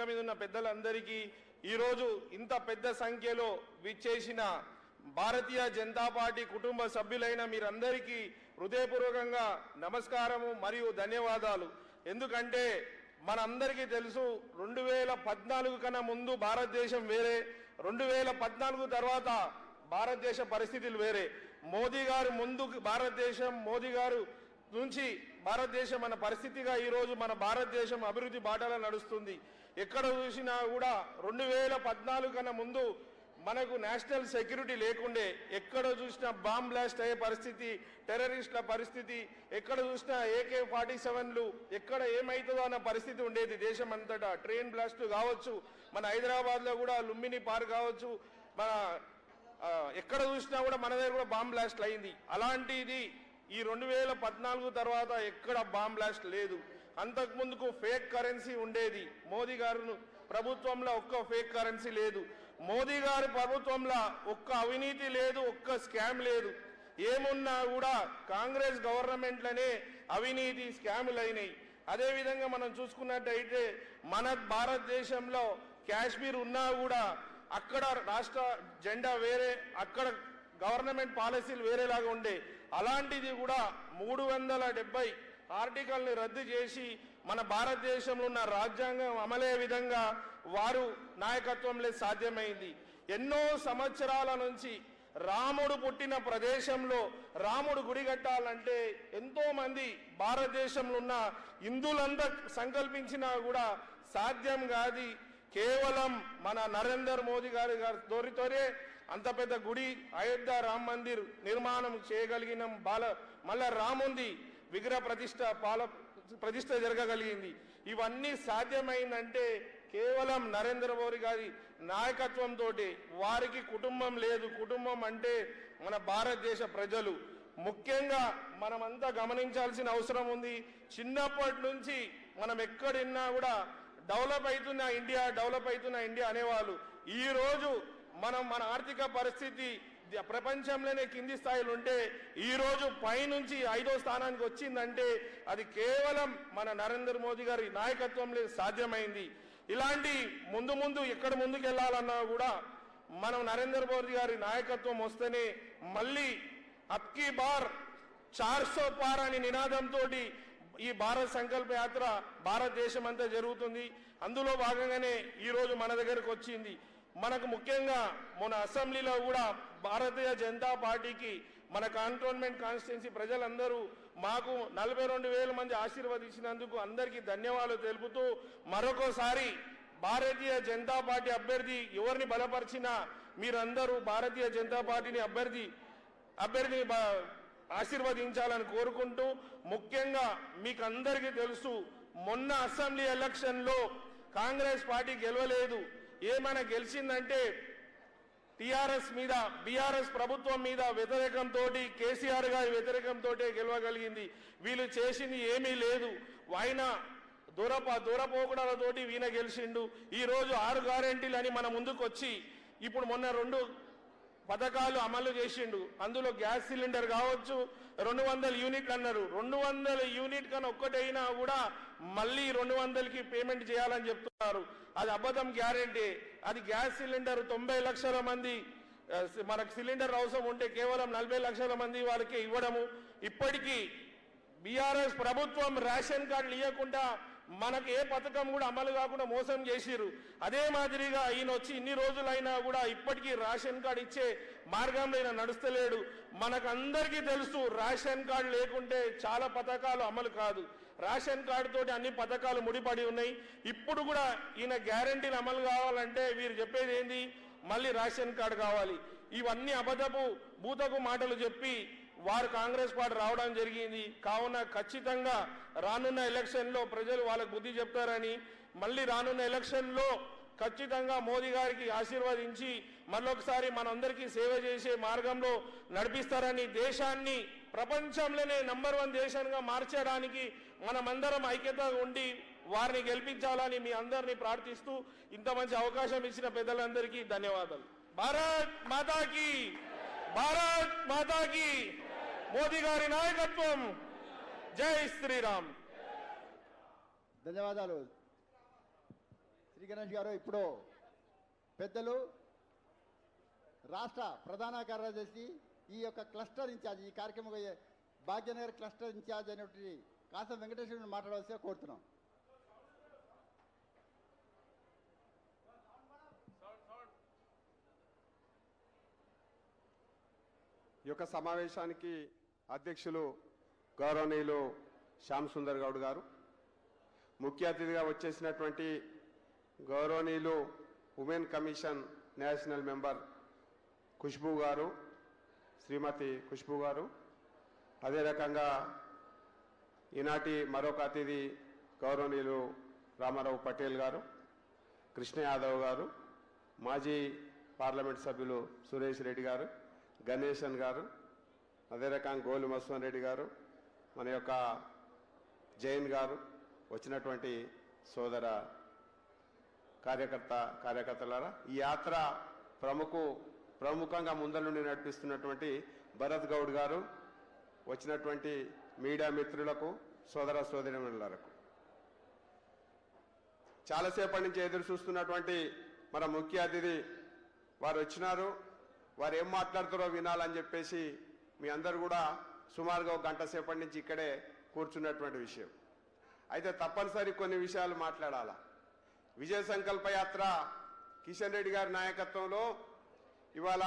మీద ఉన్న పెద్దలందరికీ ఈరోజు ఇంత పెద్ద సంఖ్యలో విచ్చేసిన భారతీయ జనతా పార్టీ కుటుంబ సభ్యులైన మీరందరికీ హృదయపూర్వకంగా నమస్కారము మరియు ధన్యవాదాలు. ఎందుకంటే మనందరికీ తెలుసు 2014 కన్నా ముందు భారతదేశం వేరే, 2014 తర్వాత భారతదేశ పరిస్థితులు వేరే. మోదీ గారు ముందు భారతదేశం, మోదీ గారు నుంచి భారతదేశం మన పరిస్థితిగా ఈరోజు మన భారతదేశం అభివృద్ధి బాటలో నడుస్తుంది. ఎక్కడ చూసినా కూడా 2014 కన్నా ముందు మనకు నేషనల్ సెక్యూరిటీ లేకుండే, ఎక్కడ చూసినా బాంబ్ బ్లాస్ట్ అయ్యే పరిస్థితి, టెర్రరిస్టుల పరిస్థితి, ఎక్కడ చూసినా AK-47లు, ఎక్కడ ఏమవుతుందో అన్న పరిస్థితి ఉండేది. దేశం అంతటా ట్రైన్ బ్లాస్ట్లు కావచ్చు, మన హైదరాబాద్లో కూడా లుంబిని పార్క్ కావచ్చు, మన ఎక్కడ చూసినా కూడా మన దగ్గర కూడా బాంబ్ బ్లాస్ట్లు అయింది. అలాంటిది ఈ 2014 తర్వాత ఎక్కడ బాంబ్ బ్లాస్ట్ లేదు. అంతకుముందుకు ఫేక్ కరెన్సీ ఉండేది. మోదీ గారు ప్రభుత్వంలో ఒక్క ఫేక్ కరెన్సీ లేదు. మోదీ గారి ప్రభుత్వంలో ఒక్క అవినీతి లేదు, ఒక్క స్కామ్ లేదు. ఏమున్నా కూడా కాంగ్రెస్ గవర్నమెంట్లనే అవినీతి స్కాములు అయినాయి. అదేవిధంగా మనం చూసుకున్నట్టయితే మన భారతదేశంలో కాశ్మీర్ ఉన్నా కూడా అక్కడ రాష్ట్ర జెండా వేరే, అక్కడ గవర్నమెంట్ పాలసీలు వేరేలాగా ఉండే. అలాంటిది కూడా 370 ఆర్టికల్ని రద్దు చేసి మన భారతదేశంలో ఉన్న రాజ్యాంగం అమలయ్యే విధంగా వారు నాయకత్వంలో సాధ్యమైంది. ఎన్నో సంవత్సరాల నుంచి రాముడు పుట్టిన ప్రదేశంలో రాముడు గుడి కట్టాలంటే ఎంతో మంది భారతదేశంలో ఉన్న హిందువులంతా సంకల్పించినా కూడా సాధ్యం కాదు. కేవలం మన నరేంద్ర మోదీ గారి దోరితోనే అంత పెద్ద గుడి అయోధ్య రామ మందిర్ నిర్మాణం చేయగలిగిన మళ్ళా రాముంది విగ్రహ ప్రతిష్ట జరగగలిగింది. ఇవన్నీ సాధ్యమైందంటే కేవలం నరేంద్ర మోదీ గారి నాయకత్వంతో. వారికి కుటుంబం లేదు. కుటుంబం అంటే మన భారతదేశ ప్రజలు. ముఖ్యంగా మనమంతా గమనించాల్సిన అవసరం ఉంది. చిన్నప్పటి నుంచి మనం ఎక్కడున్నా కూడా డెవలప్ అవుతున్న ఇండియా, డెవలప్ అవుతున్న ఇండియా అనేవాళ్ళు. ఈరోజు మనం మన ఆర్థిక పరిస్థితి ప్రపంచంలోనే కింది స్థాయిలో ఉంటే ఈరోజు పైనుంచి 5వ స్థానానికి వచ్చిందంటే అది కేవలం మన నరేంద్ర మోదీ గారి నాయకత్వంలో సాధ్యమైంది. ఇలాంటి ముందు ఎక్కడ ముందుకు వెళ్ళాలన్నా కూడా మనం నరేంద్ర మోదీ గారి నాయకత్వం వస్తేనే మళ్ళీ అబ్కీ బార్ 400 పార్ అనే నినాదంతో ఈ భారత్ సంకల్ప యాత్ర భారతదేశం అంతా జరుగుతుంది. అందులో భాగంగానే ఈరోజు మన దగ్గరకు వచ్చింది. మనకు ముఖ్యంగా మన అసెంబ్లీలో కూడా భారతీయ జనతా పార్టీకి మన కంటోన్మెంట్ కాన్స్టిట్యున్సీ ప్రజలందరూ మాకు 42,000 మంది ఆశీర్వదించినందుకు అందరికీ ధన్యవాదాలు తెలుపుతూ మరొకసారి భారతీయ జనతా పార్టీ అభ్యర్థి ఎవరిని బలపరిచినా మీరందరూ భారతీయ జనతా పార్టీని అభ్యర్థిని ఆశీర్వదించాలని కోరుకుంటూ, ముఖ్యంగా మీకు అందరికీ తెలుసు మొన్న అసెంబ్లీ ఎలక్షన్లో కాంగ్రెస్ పార్టీ గెలవలేదు. ఏమైనా గెలిచిందంటే టీఆర్ఎస్ మీద, బీఆర్ఎస్ ప్రభుత్వం మీద వ్యతిరేకంతో, కేసీఆర్ గారి వ్యతిరేకంతో గెలవగలిగింది. వీళ్ళు చేసింది ఏమీ లేదు. ఆయన దూరపోకడాలతోటి వీణ గెలిచిండు. ఈరోజు 6 గ్యారెంటీలు అని మన ముందుకు వచ్చి ఇప్పుడు మొన్న 2 పథకాలు అమలు చేసిండు. అందులో గ్యాస్ సిలిండర్ కావచ్చు, 200 యూనిట్లు అన్నారు. 200 యూనిట్ కన్నా ఒక్కటైనా కూడా మళ్ళీ 200కి పేమెంట్ చేయాలని చెప్తున్నారు. అది అబద్ధం గ్యారెంటీ. అది గ్యాస్ సిలిండర్ 90 లక్షల మంది మనకు సిలిండర్ అవసరం ఉంటే కేవలం 40 లక్షల మంది వాళ్ళకి ఇవ్వడము. ఇప్పటికీ బీఆర్ఎస్ ప్రభుత్వం రేషన్ కార్డులు ఇవ్వకుండా మనకు ఏ పథకం కూడా అమలు కాకుండా మోసం చేసిరు. అదే మాదిరిగా ఈయన వచ్చి ఇన్ని రోజులైనా కూడా ఇప్పటికీ రేషన్ కార్డు ఇచ్చే మార్గంలో ఈయన నడుస్తలేడు. మనకు అందరికీ తెలుసు రేషన్ కార్డు లేకుంటే చాలా పథకాలు అమలు కాదు. రేషన్ కార్డు తోటి అన్ని పథకాలు ముడిపడి ఉన్నాయి. ఇప్పుడు కూడా ఈయన గ్యారెంటీలు అమలు కావాలంటే వీరు చెప్పేది ఏంది, మళ్ళీ రేషన్ కార్డు కావాలి. ఇవన్నీ అబద్ధపు భూతకు మాటలు చెప్పి వారు కాంగ్రెస్ పార్టీ రావడం జరిగింది. కావున ఖచ్చితంగా రానున్న ఎలక్షన్లో ప్రజలు వాళ్ళకు బుద్ధి చెప్తారని, మళ్ళీ రానున్న ఎలక్షన్లో ఖచ్చితంగా మోదీ గారికి ఆశీర్వదించి మళ్ళొకసారి మనందరికీ సేవ చేసే మార్గంలో నడిపిస్తారని, దేశాన్ని ప్రపంచంలోనే నంబర్ 1 దేశంగా మార్చడానికి మనమందరం ఐక్యతగా ఉండి వారిని గెలిపించాలని మీ అందరినీ ప్రార్థిస్తూ ఇంత మంచి అవకాశం ఇచ్చిన పెద్దలందరికీ ధన్యవాదాలు. భారత్ మాతాకి, భారత్ మాతాకి, మోదీ గారి నాయకత్వం. జై శ్రీరామ్. ధన్యవాదాలు. శ్రీ గణేష్ గారు ఇప్పుడు పెద్దలు రాష్ట్ర ప్రధాన కార్యదర్శి ఈ యొక్క క్లస్టర్ ఇన్ఛార్జ్ ఈ కార్యక్రమం భాగ్యనగర్ క్లస్టర్ ఇన్ఛార్జ్ అనేటువంటి కాసం వెంకటేశ్వరుని మాట్లాడవలసిగా కోరుతున్నాం. ఈ యొక్క సమావేశానికి అధ్యక్షులు గౌరవనీయులు శ్యామ్ సుందర్ గౌడ్ గారు, ముఖ్య అతిథిగా వచ్చేసినటువంటి గౌరవనీయులు women commission national member Khushbu గారు, శ్రీమతి ఖుష్బూ గారు, అదే రకంగా ఈనాటి మరొక అతిథి గౌరవనీయులు రామారావు పటేల్ గారు, కృష్ణ యాదవ్ గారు, మాజీ పార్లమెంట్ సభ్యులు సురేష్ రెడ్డి గారు, గణేశన్ గారు, అదే రకంగా గోలు మస్వన్ రెడ్డి గారు, మన యొక్క జైన్ గారు, వచ్చినటువంటి సోదర కార్యకర్తలారా, ఈ యాత్ర ప్రముఖంగా ముందర నుండి నడిపిస్తున్నటువంటి భరత్ గౌడ్ గారు, వచ్చినటువంటి మీడియా మిత్రులకు, సోదర సోదరీమణులకు, చాలాసేపటి నుంచి ఎదురు చూస్తున్నటువంటి మన ముఖ్య అతిథి వారు వచ్చినారు. వారు ఏం మాట్లాడుతారో వినాలని చెప్పేసి మీ అందరు కూడా సుమారుగా ఒక గంట సేపటి నుంచి ఇక్కడే కూర్చున్నటువంటి విషయం. అయితే తప్పనిసరి కొన్ని విషయాలు మాట్లాడాలా. విజయ సంకల్ప యాత్ర కిషన్ రెడ్డి గారి నాయకత్వంలో ఇవాళ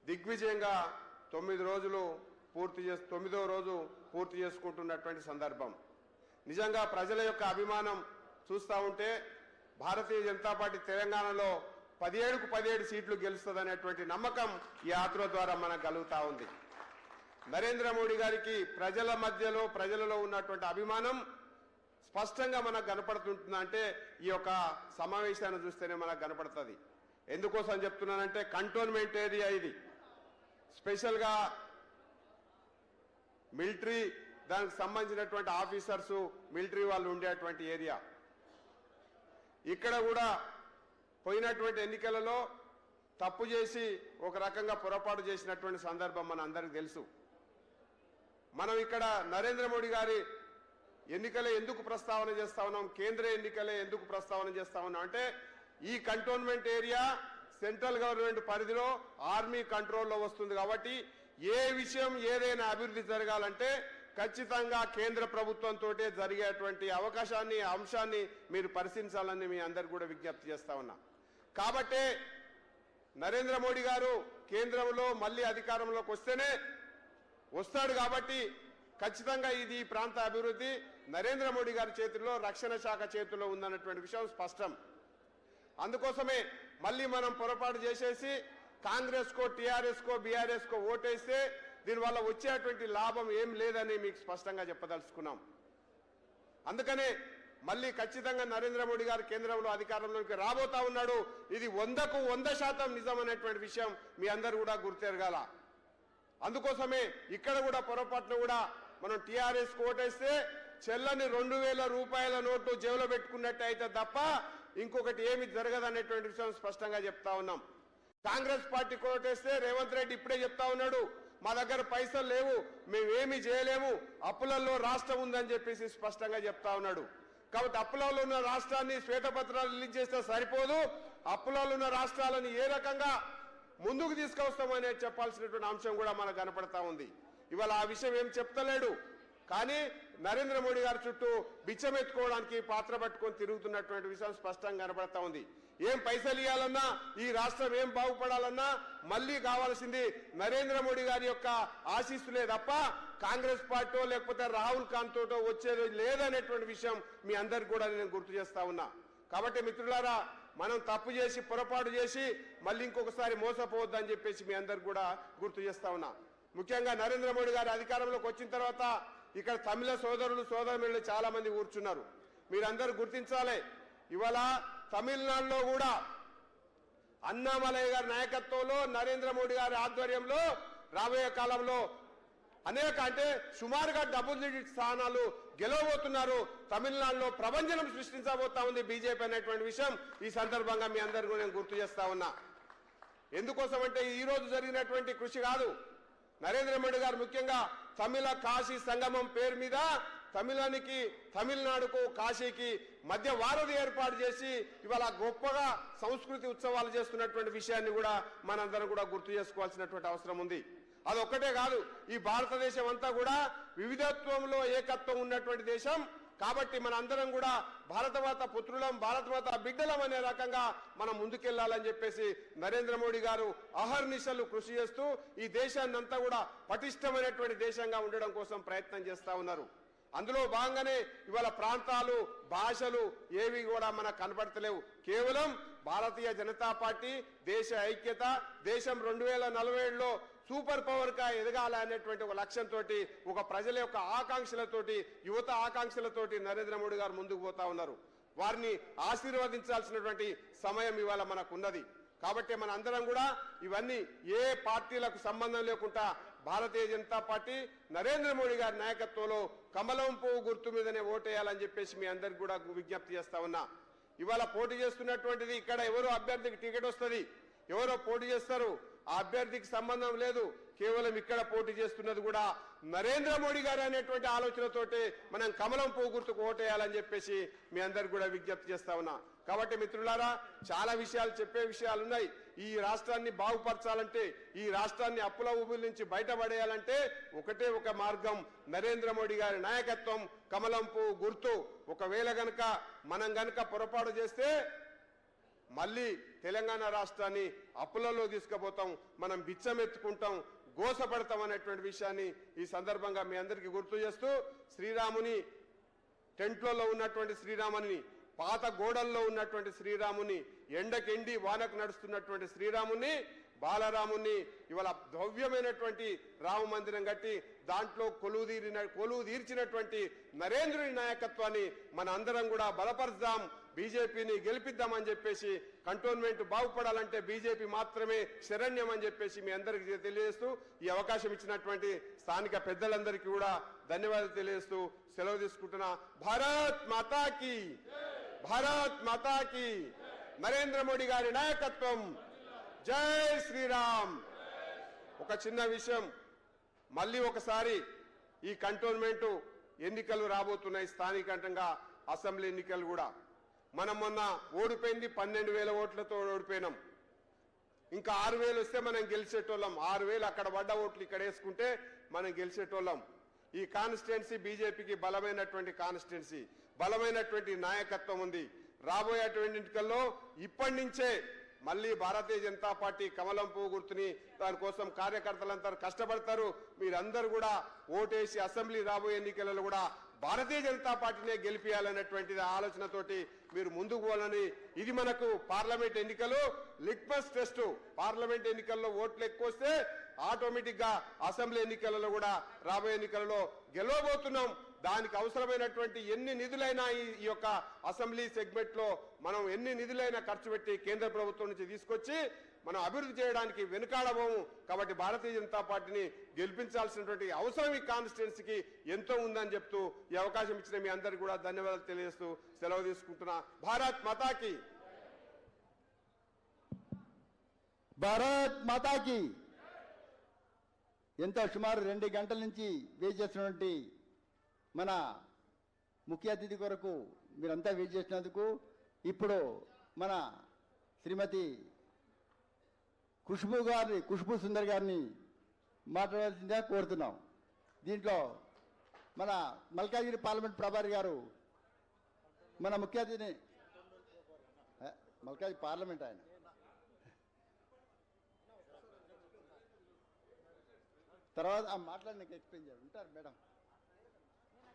దిగ్విజయంగా 9వ రోజు పూర్తి చేసుకుంటున్నటువంటి సందర్భం. నిజంగా ప్రజల యొక్క అభిమానం చూస్తూ ఉంటే భారతీయ జనతా పార్టీ తెలంగాణలో 17కు 17 సీట్లు గెలుస్తుందనేటువంటి నమ్మకం ఈ యాత్ర ద్వారా మనకు కలుగుతూ ఉంది. నరేంద్ర మోడీ గారికి ప్రజలలో ఉన్నటువంటి అభిమానం స్పష్టంగా మనకు కనపడుతుంటుందంటే ఈ యొక్క సమావేశాన్ని చూస్తేనే మనకు కనపడుతుంది. ఎందుకోసం చెప్తున్నానంటే కంటోన్మెంట్ ఏరియా ఇది, స్పెషల్గా మిలిటరీ దానికి సంబంధించినటువంటి ఆఫీసర్సు మిలిటరీ వాళ్ళు ఉండేటువంటి ఏరియా. ఇక్కడ కూడా పోయినటువంటి ఎన్నికలలో తప్పు చేసి ఒక రకంగా పొరపాటు చేసినటువంటి సందర్భం మన అందరికీ తెలుసు. మనం ఇక్కడ నరేంద్ర మోడీ గారి ఎన్నికలే ఎందుకు ప్రస్తావన చేస్తా ఉన్నాం, కేంద్ర ఎన్నికలే ఎందుకు ప్రస్తావన చేస్తా ఉన్నాం అంటే ఈ కంటోన్మెంట్ ఏరియా సెంట్రల్ గవర్నమెంట్ పరిధిలో ఆర్మీ కంట్రోల్లో వస్తుంది కాబట్టి ఏ విషయం ఏదైనా అభివృద్ధి జరగాలంటే ఖచ్చితంగా కేంద్ర ప్రభుత్వంతో జరిగేటువంటి అవకాశాన్ని అంశాన్ని మీరు పరిశీలించాలని మీ అందరు కూడా విజ్ఞప్తి చేస్తా ఉన్నా. కాబట్టే నరేంద్ర మోడీ గారు కేంద్రంలో మళ్ళీ అధికారంలోకి వస్తాడు కాబట్టి ఖచ్చితంగా ఇది ఈ ప్రాంత అభివృద్ధి నరేంద్ర మోడీ గారి చేతుల్లో, రక్షణ శాఖ చేతుల్లో ఉందన్నటువంటి విషయం స్పష్టం. అందుకోసమే మళ్ళీ మనం పొరపాటు చేసేసి కాంగ్రెస్కో టీఆర్ఎస్కో బీఆర్ఎస్కో ఓటేస్తే దీనివల్ల వచ్చేటువంటి లాభం ఏం లేదని మీకు స్పష్టంగా చెప్పదలుచుకున్నాం. అందుకనే మళ్ళీ ఖచ్చితంగా నరేంద్ర మోడీ గారు కేంద్రంలో అధికారంలోకి రాబోతా ఉన్నాడు. ఇది 100కు 100% నిజం అనేటువంటి విషయం మీ అందరూ కూడా గుర్తెరగాల. అందుకోసమే ఇక్కడ కూడా పొరపాటును కూడా మనం టీఆర్ఎస్ ఓటేస్తే చెల్లని 2000 రూపాయల నోటు జేబులో పెట్టుకున్నట్టు అయితే తప్ప ఇంకొకటి ఏమి జరగదనేటువంటి విషయం స్పష్టంగా చెప్తా ఉన్నాం. కాంగ్రెస్ పార్టీ ఓటేస్తే రేవంత్ రెడ్డి ఇప్పుడే చెప్తా ఉన్నాడు, మా దగ్గర పైసలు లేవు, మేమేమి చేయలేము, అప్పులలో రాష్ట్రం ఉందని చెప్పేసి స్పష్టంగా చెప్తా ఉన్నాడు. కాబట్టి అప్పులలో ఉన్న రాష్ట్రాన్ని శ్వేతపత్రాలు రిలీజ్ చేస్తే సరిపోదు, అప్పులలో ఉన్న రాష్ట్రాలను ఏ రకంగా ముందుకు తీసుకొస్తామనే చెప్పాల్సినటువంటి అంశం కూడా మనకు కనపడతా ఉంది. ఇవాళ ఆ విషయం ఏం చెప్తలేడు, కానీ నరేంద్ర మోడీ గారి చుట్టూ బిచ్చమెత్తుకోవడానికి పాత్ర పట్టుకొని తిరుగుతున్నటువంటి విషయం స్పష్టంగా కనపడతా ఉంది. ఏం పైసలు ఇవ్వాలన్నా, ఈ రాష్ట్రం ఏం బాగుపడాలన్నా మళ్ళీ కావాల్సింది నరేంద్ర మోడీ గారి యొక్క ఆశీస్సులే తప్ప కాంగ్రెస్ పార్టీ లేకపోతే రాహుల్ గాంధీ తోటో వచ్చేది లేదనేటువంటి విషయం మీ అందరికి కూడా నేను గుర్తు చేస్తా ఉన్నా. కాబట్టి మిత్రులారా, మనం తప్పు చేసి పొరపాటు చేసి మళ్ళీ ఇంకొకసారి మోసపోవద్దని చెప్పేసి మీ అందరికి కూడా గుర్తు చేస్తా ఉన్నా. ముఖ్యంగా నరేంద్ర మోడీ గారి అధికారంలోకి వచ్చిన తర్వాత ఇక్కడ తమిళ సోదరులు సోదరులు చాలా మంది కూర్చున్నారు. మీరందరూ గుర్తించాలి, ఇవాళ తమిళనాడులో కూడా అన్నామలై గారి నాయకత్వంలో నరేంద్ర మోడీ గారి ఆధ్వర్యంలో రాబోయే కాలంలో అంటే సుమారుగా డబుల్ డిజిట్ స్థానాలు గెలవబోతున్నారు. తమిళనాడులో ప్రభంజనం సృష్టించబోతా ఉంది బీజేపీ అనేటువంటి విషయం ఈ సందర్భంగా మీ అందరికీ నేను గుర్తు చేస్తా ఉన్నా. ఎందుకోసం అంటే ఈ రోజు జరిగినటువంటి కృషి కాదు, నరేంద్ర మోడీ గారు ముఖ్యంగా తమిళ కాశీ సంగమం పేరు మీద తమిళానికి తమిళనాడుకు కాశీకి మధ్య వారధి ఏర్పాటు చేసి ఇవాళ గొప్పగా సంస్కృతి ఉత్సవాలు చేస్తున్నటువంటి విషయాన్ని కూడా మనందరం కూడా గుర్తు చేసుకోవాల్సినటువంటి అవసరం ఉంది. అదొక్కటే కాదు, ఈ భారతదేశం అంతా కూడా వివిధత్వంలో ఏకత్వం ఉన్నటువంటి దేశం. కాబట్టి మనందరం కూడా భారతమాత పుత్రులం, భారతమాత బిడ్డలం అనే రకంగా మనం ముందుకెళ్లాలని చెప్పేసి నరేంద్ర మోడీ గారు అహర్నిశలు కృషి చేస్తూ ఈ దేశాన్ని అంతా కూడా పటిష్టమైనటువంటి దేశంగా ఉండడం కోసం ప్రయత్నం చేస్తా ఉన్నారు. అందులో భాగంగానే ఇవాళ ప్రాంతాలు, భాషలు ఏవి కూడా మనకు కనబడతలేవు. కేవలం భారతీయ జనతా పార్టీ దేశ ఐక్యత, దేశం 2047లో సూపర్ పవర్ గా ఎదగాలి అనేటువంటి ఒక లక్ష్యంతో, ఒక ప్రజల యొక్క ఆకాంక్షలతోటి, యువత ఆకాంక్షలతోటి నరేంద్ర మోడీ గారు ముందుకు పోతా ఉన్నారు. వారిని ఆశీర్వదించాల్సినటువంటి సమయం ఇవాళ మనకు ఉన్నది. కాబట్టి మన అందరం కూడా ఇవన్నీ ఏ పార్టీలకు సంబంధం లేకుండా భారతీయ జనతా పార్టీ నరేంద్ర మోడీ గారి నాయకత్వంలో కమలం పువ్వు గుర్తు మీదనే ఓటేయాలని చెప్పేసి మీ అందరికి కూడా విజ్ఞప్తి చేస్తా ఉన్నా. ఇవాళ పోటీ చేస్తున్నటువంటిది ఇక్కడ ఎవరో అభ్యర్థికి టికెట్ వస్తుంది, ఎవరో పోటీ చేస్తారు, ఆ అభ్యర్థికి సంబంధం లేదు. కేవలం ఇక్కడ పోటీ చేస్తున్నది కూడా నరేంద్ర మోడీ గారు అనేటువంటి ఆలోచనతోటి మనం కమలం పువ్వు గుర్తుకు ఓటేయాలని చెప్పేసి మీ అందరికి కూడా విజ్ఞప్తి చేస్తా ఉన్నా. కాబట్టి మిత్రులారా, చాలా విషయాలు చెప్పే విషయాలు ఉన్నాయి. ఈ రాష్ట్రాన్ని బాగుపరచాలంటే, ఈ రాష్ట్రాన్ని అప్పుల ఊబిల నుంచి బయటపడేయాలంటే ఒకటే ఒక మార్గం, నరేంద్ర మోడీ గారి నాయకత్వం, కమలం పువ్వు గుర్తు. ఒకవేళ గనక మనం గనక పొరపాటు చేస్తే మళ్ళీ తెలంగాణ రాష్ట్రాన్ని అప్పులలో తీసుకుపోతాం, మనం బిచ్చమెత్తుకుంటాం, గోసపడతాం అనేటువంటి విషయాన్ని ఈ సందర్భంగా మీ అందరికీ గుర్తు చేస్తూ, శ్రీరాముని టెంట్లలో ఉన్నటువంటి శ్రీరాముని, పాత గోడల్లో ఉన్నటువంటి శ్రీరాముని, ఎండకెండి వానకు నడుస్తున్నటువంటి శ్రీరాముని, బాలరాముని ఇవాళ భవ్యమైనటువంటి రామ మందిరం కట్టి దాంట్లో కొలువు తీర్చినటువంటి నరేంద్రుని నాయకత్వాన్ని మన అందరం కూడా బలపరుద్దాం, బీజేపీని గెలిపిద్దామని చెప్పేసి, కంటోన్మెంట్ బాగుపడాలంటే బీజేపీ మాత్రమే శరణ్యం అని చెప్పేసి మీ అందరికీ తెలియజేస్తూ, ఈ అవకాశం ఇచ్చినటువంటి స్థానిక పెద్దలందరికీ కూడా ధన్యవాదాలు తెలియజేస్తూ సెలవు తీసుకుంటున్నా. భారత్ మాతాకి, భారత్ మాతాకి, నరేంద్ర మోడీ గారి నాయకత్వం, జై శ్రీరామ్. ఒక చిన్న విషయం, మళ్ళీ ఒకసారి ఈ కంటోన్మెంట్ ఎన్నికలు రాబోతున్నాయి, స్థానికంగా అసెంబ్లీ ఎన్నికలు కూడా. మనం మొన్న ఓడిపోయింది 12,000 ఓట్లతో ఓడిపోయినాం. ఇంకా 6,000 వస్తే మనం గెలిచేటోళ్ళం. 6,000 అక్కడ పడ్డ ఓట్లు ఇక్కడ వేసుకుంటే మనం గెలిచేటోళ్ళం. ఈ కాన్స్టిట్యున్సీ బీజేపీకి బలమైనటువంటి కాన్స్టిట్యున్సీ, బలమైనటువంటి నాయకత్వం ఉంది. రాబోయేటువంటి ఎన్నికల్లో ఇప్పటి నుంచే మళ్ళీ భారతీయ జనతా పార్టీ కమలం పువ్వు గుర్తుని దానికోసం కార్యకర్తలంతా కష్టపడతారు. మీరందరూ కూడా ఓటేసి అసెంబ్లీ రాబోయే ఎన్నికలలో కూడా భారతీయ జనతా పార్టీనే గెలిపియాలన్నటువంటి ఆలోచనతోటి మీరు ముందుకు పోవాలని. ఇది మనకు పార్లమెంట్ ఎన్నికలు లిట్మస్ టెస్ట్. పార్లమెంట్ ఎన్నికల్లో ఓట్లు ఎక్కువ వస్తే ఆటోమేటిక్ గా అసెంబ్లీ ఎన్నికలలో కూడా రాబోయే ఎన్నికలలో గెలవబోతున్నాం. దానికి అవసరమైనటువంటి ఎన్ని నిధులైనా ఈ యొక్క అసెంబ్లీ సెగ్మెంట్ లో మనం ఎన్ని నిధులైనా ఖర్చు పెట్టి కేంద్ర ప్రభుత్వం నుంచి తీసుకొచ్చి మనం అభివృద్ధి చేయడానికి వెనుకాడబోము. కాబట్టి భారతీయ జనతా పార్టీని గెలిపించాల్సినటువంటి అవసరం ఈ కాన్స్టిట్యున్సీకి ఎంతో ఉందని చెప్తూ ఈ అవకాశం ఇచ్చిన మీ అందరికీ కూడా ధన్యవాదాలు తెలియజేస్తూ సెలవు తీసుకుంటున్నా. భారత్ మాతాకి, భారత్ మాతాకి. ఎంతో సుమారు 2 గంటల నుంచి వెయిట్ చేస్తున్నటువంటి మన ముఖ్య అతిథి కొరకు మీరంతా వెయిట్ చేసినందుకు ఇప్పుడు మన శ్రీమతి ఖుష్బూ సుందర్ గారిని మాట్లాడాల్సిందిగా కోరుతున్నాం. దీంట్లో మన మల్కాజ్గిరి పార్లమెంట్ ప్రభారి గారు మన ముఖ్య అతిథిని, మల్కాజ్గిరి పార్లమెంట్ ఆయన తర్వాత మాట్లాడినాక ఎక్స్ప్లెయిన్ చేయాలి. ఉంటారు మేడం,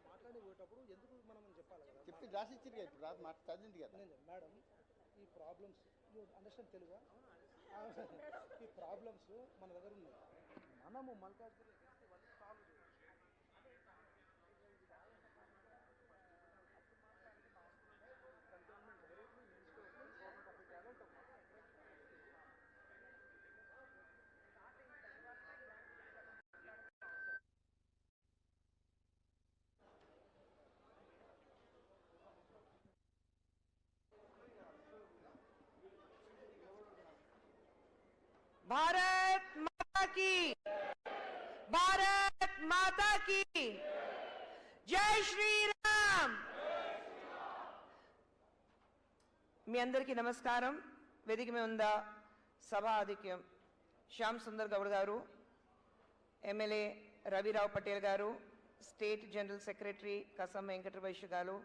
మాట్లాడేటప్పుడు ఎందుకు మనం చెప్పాలి కదా, చెప్పి రాసిచ్చింది ఇప్పుడు రాదు మాట చదివింది కదా మేడం. ఈ ప్రాబ్లమ్స్ అండర్స్టాండ్ తెలుగా, ఈ ప్రాబ్లమ్స్ మన దగ్గర ఉన్నాయి. మనము మల్కాజ్గిరి సాల్వ్ भारत माता की, भारत माता की జై శ్రీరామ్. మీ అందరికీ నమస్కారం. వేదిక మీద ఉన్న సభా అధిక్యం శ్యామ్ సుందర్ గౌడ్ గారు, ఎమ్మెల్యే రవిరావు పటేల్ గారు, స్టేట్ జనరల్ సెక్రటరీ కసం వెంకటవైశ్య గారు,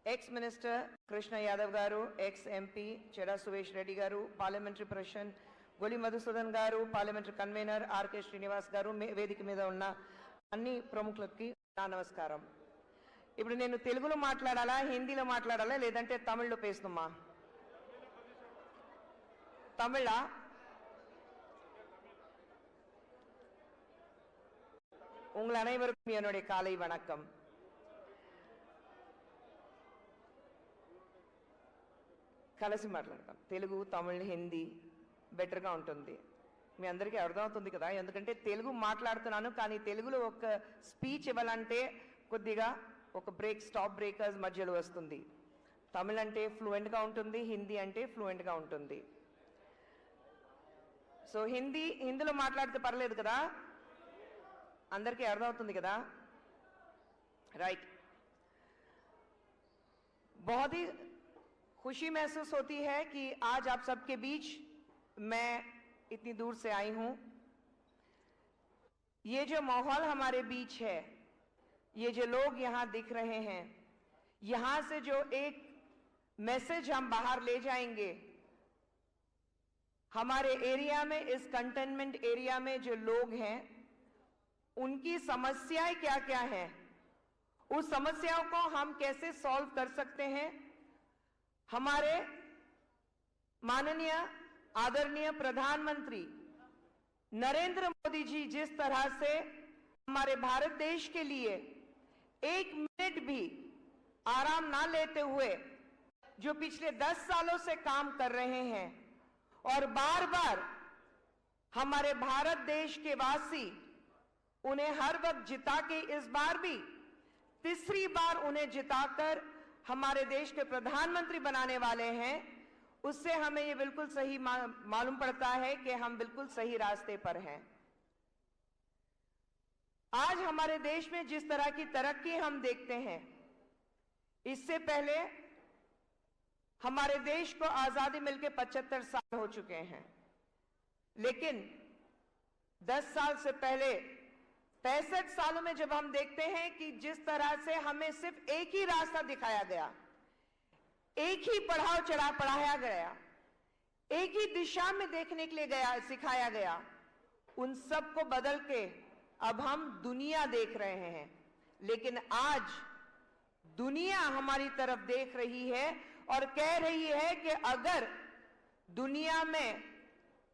ఎక్స్ మినిస్టర్ కృష్ణ యాదవ్ గారు, ఎక్స్ ఎంపీ చెడా సువేష్ రెడ్డి గారు, పార్లమెంటరీ ప్రెసిడెంట్ గొలి మధుసూదన్ గారు, పార్లమెంటరీ కన్వీనర్ ఆర్కే శ్రీనివాస్ గారు, వేదిక మీద ఉన్న అన్ని ప్రముఖులకి నా నమస్కారం. ఇప్పుడు నేను తెలుగులో మాట్లాడాలా, హిందీలో మాట్లాడాలా, లేదంటే తమిళ్లో పేస్తుమ్మా? తమిళా? உங்கள் அனைவருக்கும் என்னுடைய காலை வணக்கம். కలిసి మాట్లాడతాం. తెలుగు, తమిళ్, హిందీ బెటర్గా ఉంటుంది. మీ అందరికీ అర్థమవుతుంది కదా, ఎందుకంటే తెలుగు మాట్లాడుతున్నాను, కానీ తెలుగులో ఒక స్పీచ్ ఇవ్వాలంటే కొద్దిగా ఒక స్టాప్ బ్రేకర్స్ మధ్యలో వస్తుంది. తమిళ్ అంటే ఫ్లూయెంట్గా ఉంటుంది, హిందీ అంటే ఫ్లూయెంట్గా ఉంటుంది. సో హిందీలో మాట్లాడితే పర్లేదు కదా, అందరికీ అర్థమవుతుంది కదా, राइट. बहुत ही खुशी महसूस होती है कि आज आप सबके बीच मैं इतनी दूर से आई हूं. ये जो माहौल हमारे बीच है, ये जो लोग यहां दिख रहे हैं, यहां से जो एक मैसेज हम बाहर ले जाएंगे, हमारे एरिया में, इस कंटेनमेंट एरिया में जो लोग हैं, उनकी समस्याएं क्या क्या हैं, उस समस्याओं को हम कैसे सॉल्व कर सकते हैं. हमारे माननीय आदरणीय प्रधानमंत्री नरेंद्र मोदी जी जिस तरह से हमारे भारत देश के लिए एक मिनट भी आराम ना लेते हुए जो पिछले 10 सालों से काम कर रहे हैं, और बार बार हमारे भारत देश के वासी उन्हें हर वक्त जिता के, इस बार भी तीसरी बार उन्हें जिताकर हमारे देश के प्रधानमंत्री बनाने वाले हैं, उससे हमें ये बिल्कुल सही मालूम पड़ता है कि हम बिल्कुल सही रास्ते पर हैं. आज हमारे देश में जिस तरह की तरक्की हम देखते हैं, इससे पहले हमारे देश को आजादी मिलकर 75 साल हो चुके हैं, लेकिन 10 साल से पहले 65 सालों में जब हम देखते हैं कि जिस तरह से हमें सिर्फ एक ही रास्ता दिखाया गया, एक ही पढ़ाओ चढ़ाओ पढ़ाया गया, एक ही दिशा में देखने के लिए सिखाया गया, उन सब को बदल के अब हम दुनिया देख रहे हैं. लेकिन आज दुनिया हमारी तरफ देख रही है और कह रही है कि अगर दुनिया में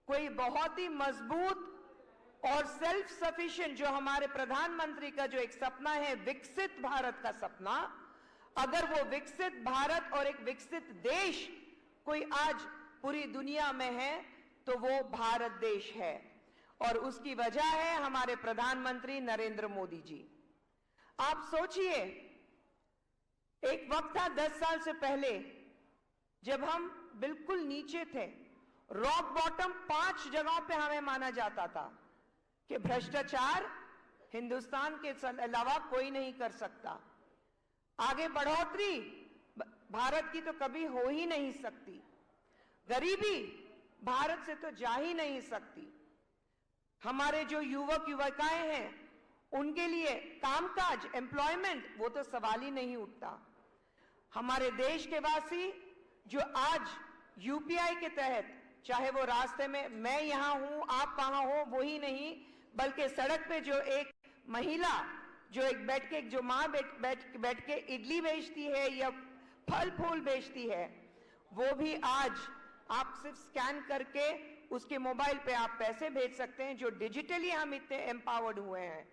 कोई बहुत ही मजबूत और सेल्फ सफिशिएंट, जो हमारे प्रधानमंत्री का जो एक सपना है, विकसित भारत का सपना, अगर वो विकसित भारत और एक विकसित देश कोई आज पूरी दुनिया में है, तो वो भारत देश है. और उसकी वजह है हमारे प्रधानमंत्री नरेंद्र मोदी जी. आप सोचिए, एक वक्त था 10 साल से पहले जब हम बिल्कुल नीचे थे, रॉक बॉटम 5 जगहों पे हमें माना जाता था कि भ्रष्टाचार हिंदुस्तान के अलावा कोई नहीं कर सकता, आगे बढ़ोतरी भारत की तो कभी हो ही नहीं सकती, गरीबी भारत से तो जा ही नहीं सकती, हमारे जो युवक युवकाएं हैं उनके लिए कामकाज, एम्प्लॉयमेंट, वो तो सवाल ही नहीं उठता. हमारे देश के वासी जो आज यूपीआई के तहत, चाहे वो रास्ते में मैं यहां हूं आप वहां हो, वो ही नहीं, बल्कि सड़क पे जो एक महिला जो एक जो माँ बैठ के इडली बेचती है या फल फूल बेचती है, वो भी आज आप सिर्फ स्कैन करके उसके मोबाइल पे आप पैसे भेज सकते हैं. जो डिजिटली हम इतने एम्पावर्ड हुए हैं,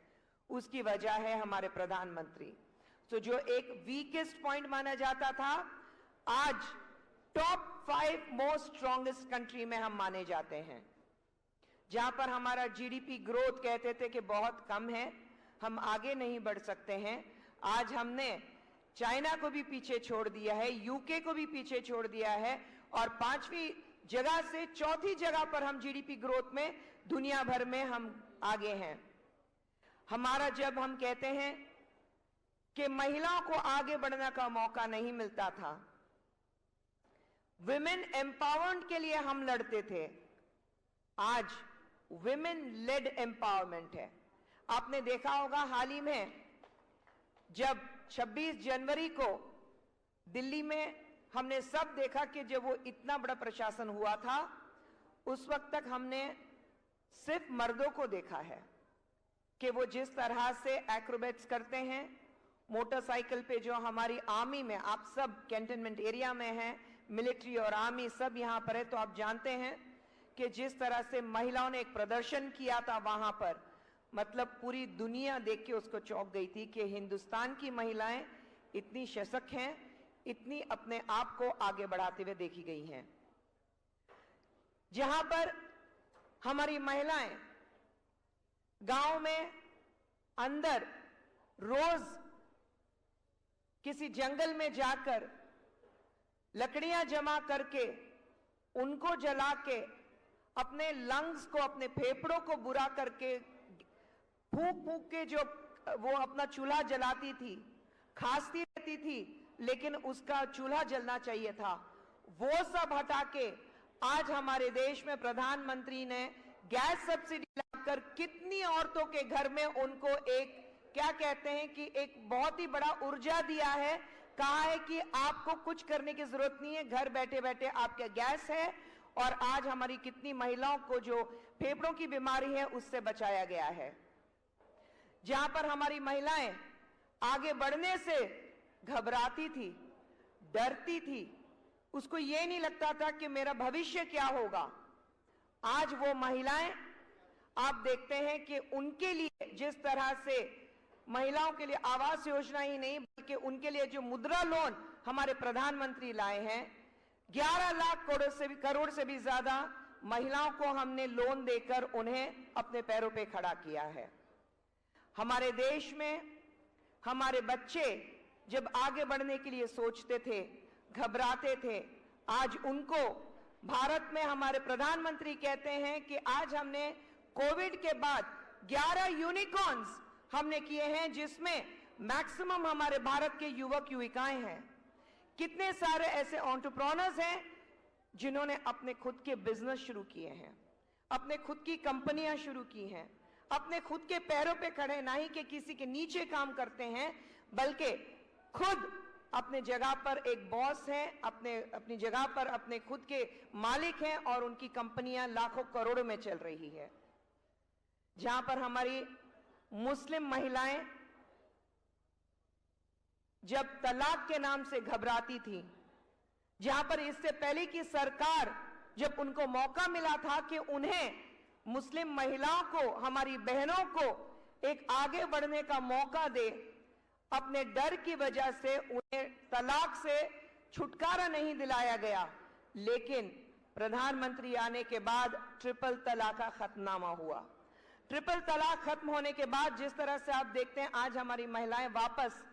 उसकी वजह है हमारे प्रधानमंत्री. तो जो एक वीकेस्ट पॉइंट माना जाता था, आज टॉप 5 मोस्ट स्ट्रॉन्गेस्ट कंट्री में हम माने जाते हैं. जहां पर हमारा जीडीपी ग्रोथ कहते थे कि बहुत कम है, हम आगे नहीं बढ़ सकते हैं, आज हमने चाइना को भी पीछे छोड़ दिया है, यूके को भी पीछे छोड़ दिया है, और 5वीं जगह से 4थी जगह पर हम जीडीपी ग्रोथ में दुनिया भर में हम आगे हैं. हमारा जब हम कहते हैं कि महिलाओं को आगे बढ़ने का मौका नहीं मिलता था। विमेन एम्पावरमेंट के लिए हम लड़ते थे, आज विमेन लेड एम्पावरमेंट है। आपने देखा होगा हाल ही में जब 26 जनवरी को दिल्ली में हमने सब देखा कि जब वो इतना बड़ा प्रशासन हुआ था, उस वक्त तक हमने सिर्फ मर्दों को देखा है कि वो जिस तरह से एक्रोबेट्स करते हैं मोटरसाइकिल पे। जो हमारी आर्मी में, आप सब कैंटोनमेंट एरिया में हैं, मिलिट्री और आर्मी सब यहां पर है, तो आप जानते हैं कि जिस तरह से महिलाओं ने एक प्रदर्शन किया था वहां पर, मतलब पूरी दुनिया देख के उसको चौंक गई थी कि हिंदुस्तान की महिलाएं इतनी सशक्त हैं, इतनी अपने आप को आगे बढ़ाते हुए देखी गई हैं। जहां पर हमारी महिलाएं गांव में अंदर रोज किसी जंगल में जाकर लकड़ियां जमा करके उनको जला के अपने लंग्स को, अपने फेफड़ों को बुरा करके फूंक फूंक के जो वो अपना चूल्हा जलाती थी, खांसती रहती थी, लेकिन उसका चूल्हा जलना चाहिए था, वो सब हटा के आज हमारे देश में प्रधानमंत्री ने गैस सब्सिडी लाकर कितनी औरतों के घर में उनको एक, क्या कहते हैं कि एक बहुत ही बड़ा ऊर्जा दिया है। कहा है कि आपको कुछ करने की जरूरत नहीं है, घर बैठे बैठे आपके गैस है। और आज हमारी कितनी महिलाओं को जो फेफड़ों की बीमारी है उससे बचाया गया है। जहां पर हमारी महिलाएं आगे बढ़ने से घबराती थी, डरती थी, उसको ये नहीं लगता था कि मेरा भविष्य क्या होगा, आज वो महिलाएं आप देखते हैं कि उनके लिए जिस तरह से महिलाओं के लिए आवास योजना ही नहीं बल्कि उनके लिए जो मुद्रा लोन हमारे प्रधानमंत्री लाए हैं, 11 लाख करोड़ से भी ज्यादा महिलाओं को हमने लोन देकर उन्हें अपने पैरों पे खड़ा किया है। हमारे देश में हमारे बच्चे जब आगे बढ़ने के लिए सोचते थे, घबराते थे, आज उनको भारत में हमारे प्रधानमंत्री कहते हैं कि आज हमने कोविड के बाद 11 यूनिकॉर्न्स हमने किए हैं, जिसमें मैक्सिमम हमारे भारत के युवक युविकाएं हैं। कितने सारे ऐसे एंटरप्रेन्योर्स हैं जिन्होंने अपने खुद के बिजनेस शुरू किए हैं, अपने खुद की कंपनियां शुरू की हैं, अपने खुद के पैरों पे खड़े, ना ही कि किसी के नीचे काम करते हैं, बल्कि खुद अपने जगह पर एक बॉस हैं, अपनी जगह पर अपने खुद के मालिक हैं और उनकी कंपनियां लाखों करोड़ों में चल रही है। जहां पर हमारी मुस्लिम महिलाएं जब तलाक के नाम से घबराती थी, जहां पर इससे पहले की सरकार जब उनको मौका मिला था कि उन्हें मुस्लिम महिलाओं को, हमारी बहनों को एक आगे बढ़ने का मौका दे, अपने डर की वजह से उन्हें तलाक से छुटकारा नहीं दिलाया गया। लेकिन प्रधानमंत्री आने के बाद ट्रिपल तलाक का खत्मनामा हुआ। ट्रिपल तलाक खत्म होने के बाद जिस तरह से आप देखते हैं आज हमारी महिलाएं वापस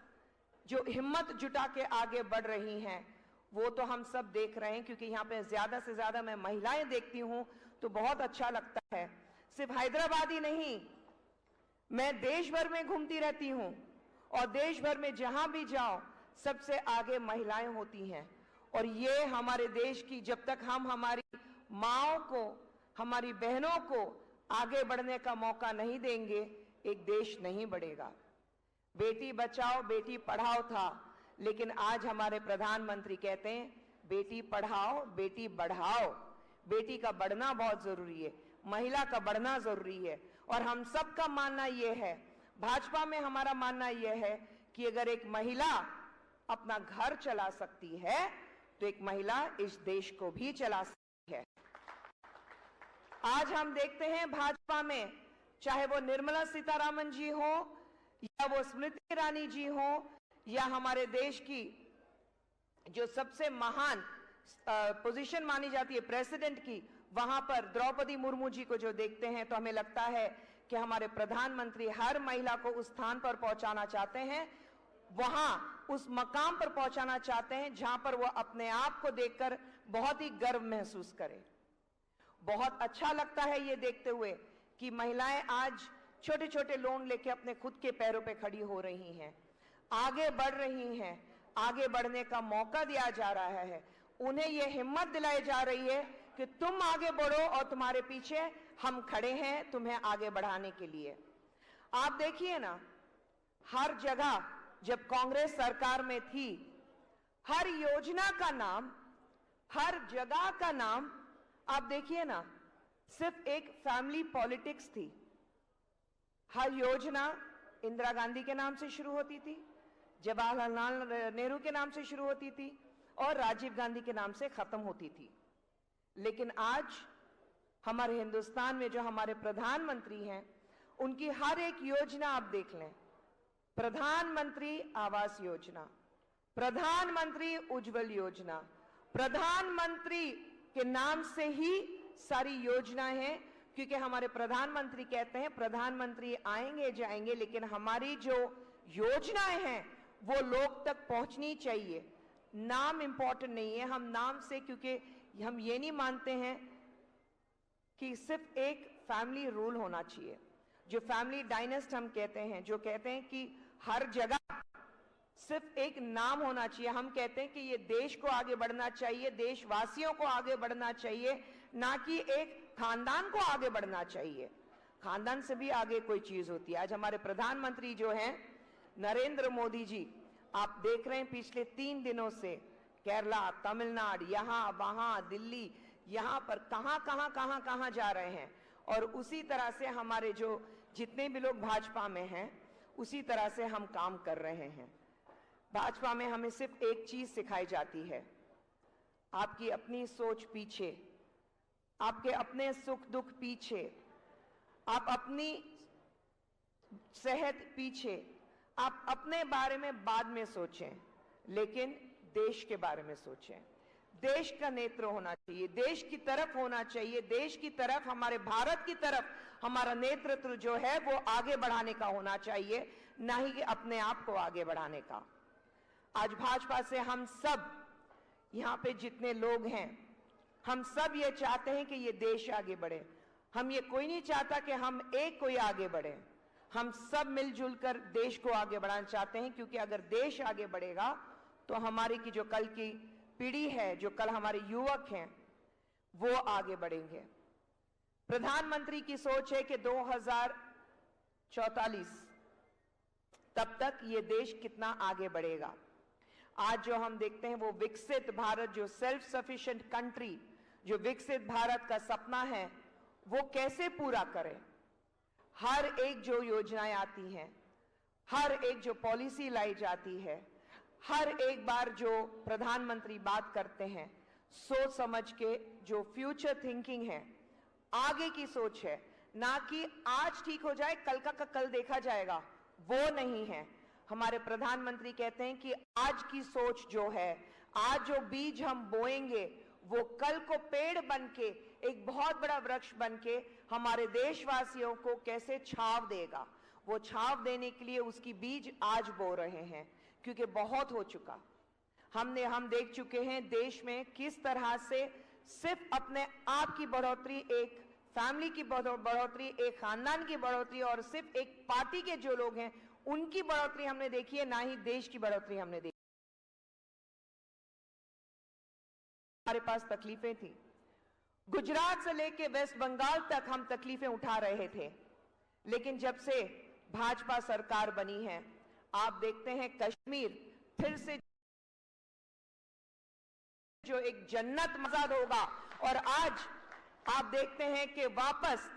जो हिम्मत जुटा के आगे बढ़ रही हैं, वो तो हम सब देख रहे हैं, क्योंकि यहाँ पे ज्यादा से ज्यादा मैं महिलाएं देखती हूं तो बहुत अच्छा लगता है। सिर्फ हैदराबाद ही नहीं, मैं देश भर में घूमती रहती हूं और देश भर में जहां भी जाओ सबसे आगे महिलाएं होती हैं। और ये हमारे देश की, जब तक हम हमारी माओं को, हमारी बहनों को आगे बढ़ने का मौका नहीं देंगे, एक देश नहीं बढ़ेगा। बेटी बचाओ बेटी पढ़ाओ था, लेकिन आज हमारे प्रधानमंत्री कहते हैं बेटी पढ़ाओ बेटी बढ़ाओ। बेटी का बढ़ना बहुत जरूरी है, महिला का बढ़ना जरूरी है। और हम सबका मानना यह है, भाजपा में हमारा मानना यह है कि अगर एक महिला अपना घर चला सकती है तो एक महिला इस देश को भी चला सकती है। आज हम देखते हैं भाजपा में, चाहे वो निर्मला सीतारामन जी हो या वो स्मृति ईरानी जी हो या हमारे देश की जो सबसे महान पोजीशन मानी जाती है प्रेसिडेंट की, वहां पर द्रौपदी मुर्मू जी को जो देखते हैं तो हमें लगता है कि हमारे प्रधानमंत्री हर महिला को उस स्थान पर पहुंचाना चाहते हैं, वहां उस मकाम पर पहुंचाना चाहते हैं जहां पर वो अपने आप को देखकर बहुत ही गर्व महसूस करें। बहुत अच्छा लगता है ये देखते हुए कि महिलाएं आज छोटे छोटे लोन लेके अपने खुद के पैरों पे खड़ी हो रही हैं। आगे बढ़ रही हैं, आगे बढ़ने का मौका दिया जा रहा है, उन्हें यह हिम्मत दिलाई जा रही है कि तुम आगे बढ़ो और तुम्हारे पीछे हम खड़े हैं तुम्हें आगे बढ़ाने के लिए। आप देखिए ना, हर जगह जब कांग्रेस सरकार में थी, हर योजना का नाम, हर जगह का नाम, आप देखिए ना, सिर्फ एक फैमिली पॉलिटिक्स थी। हर योजना इंदिरा गांधी के नाम से शुरू होती थी, जवाहरलाल नेहरू के नाम से शुरू होती थी और राजीव गांधी के नाम से खत्म होती थी। लेकिन आज हमारे हिंदुस्तान में जो हमारे प्रधानमंत्री हैं, उनकी हर एक योजना आप देख लें, प्रधानमंत्री आवास योजना, प्रधानमंत्री उज्जवल योजना, प्रधानमंत्री के नाम से ही सारी योजनाएं हैं, क्योंकि हमारे प्रधानमंत्री कहते हैं प्रधानमंत्री आएंगे जाएंगे, लेकिन हमारी जो योजनाएं हैं वो लोग तक पहुंचनी चाहिए। नाम इंपॉर्टेंट नहीं है, हम नाम से, क्योंकि हम ये नहीं मानते हैं कि सिर्फ एक फैमिली रूल होना चाहिए, जो फैमिली डायनेस्ट हम कहते हैं, जो कहते हैं कि हर जगह सिर्फ एक नाम होना चाहिए। हम कहते हैं कि ये देश को आगे बढ़ना चाहिए, देशवासियों को आगे बढ़ना चाहिए, ना कि एक खानदान को आगे बढ़ना चाहिए। खानदान से भी आगे कोई चीज होती है। आज हमारे प्रधानमंत्री जो हैं नरेंद्र मोदी जी, आप देख रहे हैं पिछले 3 दिनों से केरला, तमिलनाडु, यहां वहां, दिल्ली, यहां पर कहां जा रहे हैं। और उसी तरह से हमारे जो जितने भी लोग भाजपा में हैं, उसी तरह से हम काम कर रहे हैं। भाजपा में हमें सिर्फ एक चीज सिखाई जाती है, आपकी अपनी सोच पीछे, आपके अपने सुख दुख पीछे, आप अपनी सेहत पीछे, आप अपने बारे में बाद में सोचें, लेकिन देश के बारे में सोचें। देश का नेत्र होना चाहिए, देश की तरफ होना चाहिए, देश की तरफ, हमारे भारत की तरफ हमारा नेतृत्व जो है वो आगे बढ़ाने का होना चाहिए, ना ही कि अपने आप को आगे बढ़ाने का। आज भाजपा से हम सब यहां पे जितने लोग हैं, हम सब ये चाहते हैं कि ये देश आगे बढ़े। हम ये कोई नहीं चाहता कि हम एक कोई आगे बढ़े, हम सब मिलजुल कर देश को आगे बढ़ाना चाहते हैं, क्योंकि अगर देश आगे बढ़ेगा तो हमारी की जो कल की पीढ़ी है, जो कल हमारे युवक हैं, वो आगे बढ़ेंगे। प्रधानमंत्री की सोच है कि 2044 तब तक ये देश कितना आगे बढ़ेगा। आज जो हम देखते हैं वो विकसित भारत, जो सेल्फ सफिशिएंट कंट्री, जो विकसित भारत का सपना है, वो कैसे पूरा करें। हर एक जो योजनाएं आती हैं, हर एक जो पॉलिसी लाई जाती है, हर एक बार जो प्रधानमंत्री बात करते हैं, सोच समझ के, जो फ्यूचर थिंकिंग है, आगे की सोच है, ना कि आज ठीक हो जाए कल का कल देखा जाएगा, वो नहीं है। हमारे प्रधानमंत्री कहते हैं कि आज की सोच जो है, आज जो बीज हम बोएंगे वो कल को पेड़ बनके, एक बहुत बड़ा वृक्ष बनके हमारे देशवासियों को कैसे छाव देगा। वो छाव देने के लिए उसकी बीज आज बो रहे हैं, क्योंकि बहुत हो चुका। हम देख चुके हैं देश में किस तरह से सिर्फ अपने आप की बढ़ोतरी, एक फैमिली की बढ़ोतरी, एक खानदान की बढ़ोतरी और सिर्फ एक पार्टी के जो लोग हैं उनकी बढ़ोतरी हमने देखी है, ना ही देश की बढ़ोतरी हमने देखी। हमारे पास तकलीफें थी, गुजरात से लेके वेस्ट बंगाल तक हम तकलीफें उठा रहे थे, लेकिन जब से भाजपा सरकार बनी है, आप देखते हैं कश्मीर फिर से जो एक जन्नत मजाद होगा। और आज आप देखते हैं कि वापस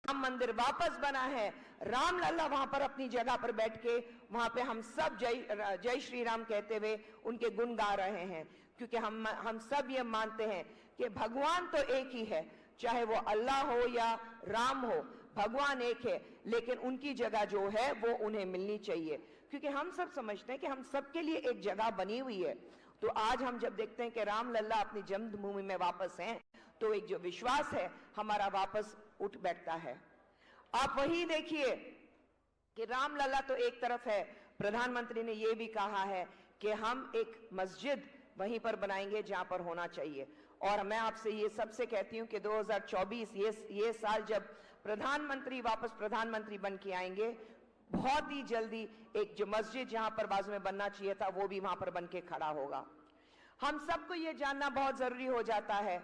राम मंदिर वापस बना है, राम लल्ला वहां पर अपनी जगह पर बैठ के वहां पे हम सब जय श्री राम कहते हुए उनके गुण गा रहे हैं, क्योंकि हम सब ये मानते हैं कि भगवान तो एक ही है, चाहे वो अल्लाह हो या राम हो, भगवान एक है, लेकिन उनकी जगह जो है वो उन्हें मिलनी चाहिए, क्योंकि हम सब समझते हैं कि हम सबके लिए एक जगह बनी हुई है। तो आज हम जब देखते हैं कि राम लल्ला अपनी जन्मभूमि में वापस हैं, तो एक जो विश्वास है हमारा वापस उठ बैठता है। आप वही देखिए कि राम लल्ला तो एक तरफ है, प्रधानमंत्री ने यह भी कहा है कि हम एक मस्जिद वहीं पर बनाएंगे जहां पर होना चाहिए। और मैं आपसे ये सबसे कहती हूं कि 2024 ये साल जब प्रधानमंत्री वापस प्रधानमंत्री बन के आएंगे, बहुत ही जल्दी एक जो मस्जिद जहां पर बाजू में बनना चाहिए था वो भी वहां पर बन के खड़ा होगा। हम सबको ये जानना बहुत जरूरी हो जाता है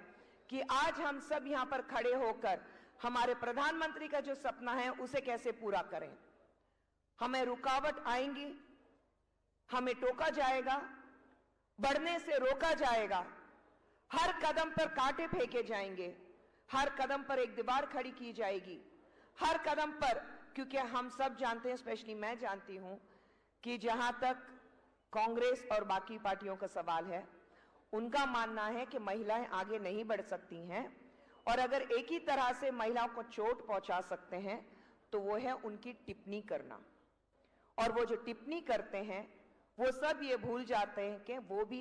कि आज हम सब यहां पर खड़े होकर हमारे प्रधानमंत्री का जो सपना है उसे कैसे पूरा करें। हमें रुकावट आएंगी, हमें टोका जाएगा, बढ़ने से रोका जाएगा, हर कदम पर कांटे फेंके जाएंगे, हर कदम पर एक दीवार खड़ी की जाएगी, हर कदम पर, क्योंकि हम सब जानते हैं, स्पेशली मैं जानती हूं कि जहां तक कांग्रेस और बाकी पार्टियों का सवाल है, उनका मानना है कि महिलाएं आगे नहीं बढ़ सकती हैं, और अगर एक ही तरह से महिलाओं को चोट पहुंचा सकते हैं तो वो है उनकी टिप्पणी करना। और वो जो टिप्पणी करते हैं वो सब ये भूल जाते हैं कि वो भी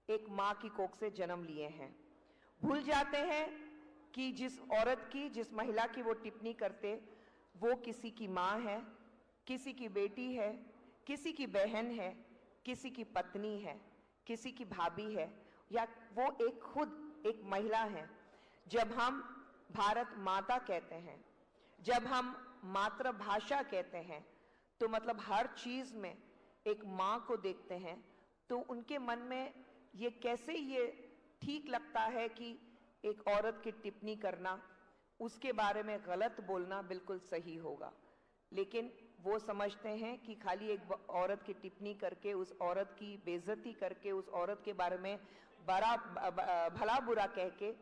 एक मां की कोख से जन्म लिए हैं। भूल जाते हैं कि जिस औरत की, जिस महिला की वो टिप्पणी करते, वो किसी की मां है, किसी की बेटी है, किसी की बहन है, किसी की पत्नी है, किसी की भाभी है, या वो एक खुद एक महिला है। जब हम भारत माता कहते हैं, जब हम मातृभाषा कहते हैं, तो मतलब हर चीज में एक मां को देखते हैं, तो उनके मन में ये कैसे ये ठीक लगता है कि एक औरत की टिप्पणी करना, उसके बारे में गलत बोलना बिल्कुल सही होगा। लेकिन वो समझते हैं कि खाली एक औरत की टिप्पणी करके, उस औरत की बेइज्जती करके, उस औरत के बारे में भला बुरा कह के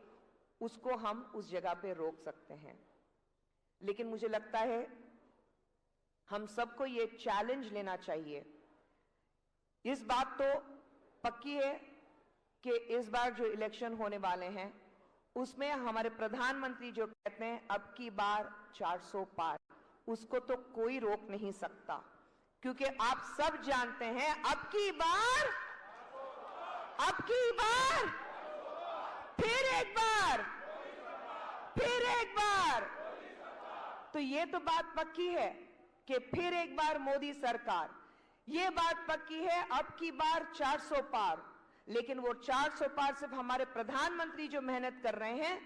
उसको हम उस जगह पे रोक सकते हैं। लेकिन मुझे लगता है हम सबको ये चैलेंज लेना चाहिए। इस बात तो पक्की है कि इस बार जो इलेक्शन होने वाले हैं उसमें हमारे प्रधानमंत्री जो कहते हैं अब की बार 400 पार, उसको तो कोई रोक नहीं सकता, क्योंकि आप सब जानते हैं अब की बार, फिर एक बार, तो ये तो बात पक्की है कि फिर एक बार मोदी सरकार, ये बात पक्की है अब की बार 400 पार। लेकिन वो 400 पार सिर्फ हमारे प्रधानमंत्री जो मेहनत कर रहे हैं,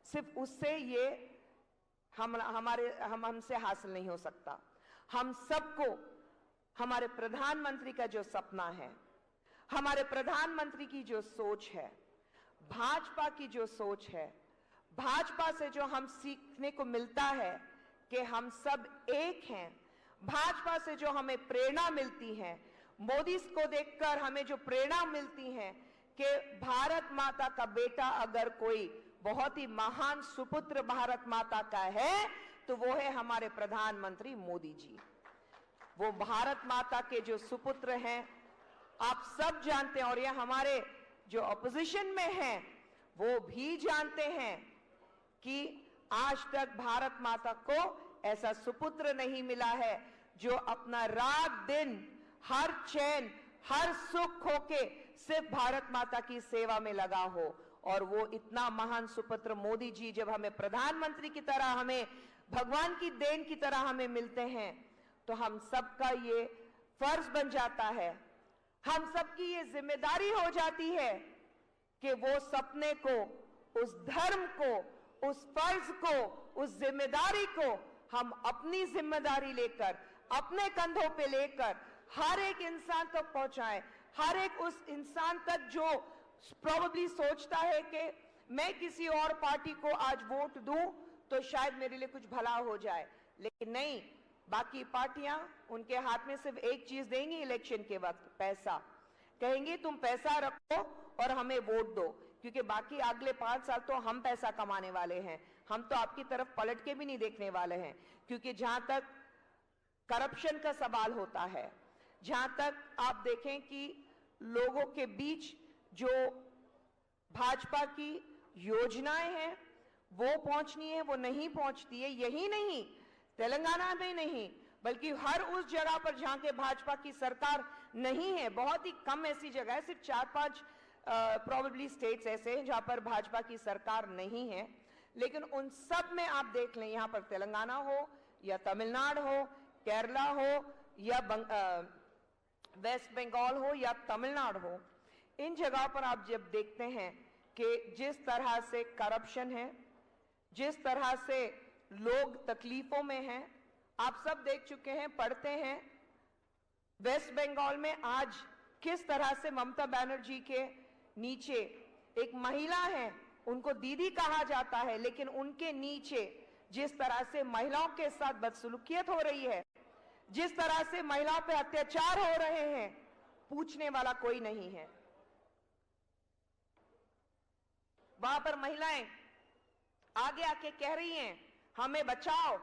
सिर्फ उससे ये हमसे हासिल नहीं हो सकता। हम सबको हमारे प्रधानमंत्री का जो सपना है, हमारे प्रधानमंत्री की जो सोच है, भाजपा की जो सोच है, भाजपा से जो हम सीखने को मिलता है कि हम सब एक हैं, भाजपा से जो हमें प्रेरणा मिलती है, मोदी को देखकर हमें जो प्रेरणा मिलती है कि भारत माता का बेटा अगर कोई बहुत ही महान सुपुत्र भारत माता का है तो वो है हमारे प्रधानमंत्री मोदी जी। वो भारत माता के जो सुपुत्र हैं, आप सब जानते हैं, और ये हमारे जो ऑपोजिशन में हैं वो भी जानते हैं कि आज तक भारत माता को ऐसा सुपुत्र नहीं मिला है जो अपना रात दिन हर चैन हर सुख होके सिर्फ भारत माता की सेवा में लगा हो। और वो इतना महान सुपुत्र मोदी जी जब हमें प्रधानमंत्री की तरह, हमें भगवान की देन की तरह हमें मिलते हैं, तो हम सबका ये फर्ज बन जाता है, हम सबकी ये जिम्मेदारी हो जाती है कि वो सपने को, उस धर्म को, उस फर्ज को, उस जिम्मेदारी को हम अपनी जिम्मेदारी लेकर, अपने कंधों पे लेकर हर एक इंसान तक पहुंचाएं। हर एक उस इंसान तक जो प्रोबेबली सोचता है कि मैं किसी और पार्टी को आज वोट दूं तो शायद मेरे लिए कुछ भला हो जाए, लेकिन नहीं, बाकी पार्टियां उनके हाथ में सिर्फ एक चीज देंगी इलेक्शन के वक्त, पैसा। कहेंगे तुम पैसा रखो और हमें वोट दो, क्योंकि बाकी अगले 5 साल तो हम पैसा कमाने वाले हैं, हम तो आपकी तरफ पलट के भी नहीं देखने वाले हैं, क्योंकि जहां तक करप्शन का सवाल होता है, जहां तक आप देखें कि लोगों के बीच जो भाजपा की योजनाएं हैं वो पहुंचनी है, वो नहीं पहुंचती है। यही नहीं, तेलंगाना में नहीं बल्कि हर उस जगह पर जहां के भाजपा की सरकार नहीं है, बहुत ही कम ऐसी जगह है, सिर्फ 4-5 प्रोबेबली स्टेट्स ऐसे हैं जहां पर भाजपा की सरकार नहीं है, लेकिन उन सब में आप देख लें, यहां पर तेलंगाना हो या तमिलनाडु हो, केरला हो या वेस्ट बंगाल हो या तमिलनाडु हो, इन जगहों पर आप जब देखते हैं कि जिस तरह से करप्शन है, जिस तरह से लोग तकलीफों में हैं, आप सब देख चुके हैं, पढ़ते हैं। वेस्ट बंगाल में आज किस तरह से ममता बनर्जी के नीचे एक महिला है, उनको दीदी कहा जाता है, लेकिन उनके नीचे जिस तरह से महिलाओं के साथ बदसलूकियत हो रही है, जिस तरह से महिलाओं पर अत्याचार हो रहे हैं, पूछने वाला कोई नहीं है। वहां पर महिलाएं आगे आके कह रही हैं हमें बचाओ,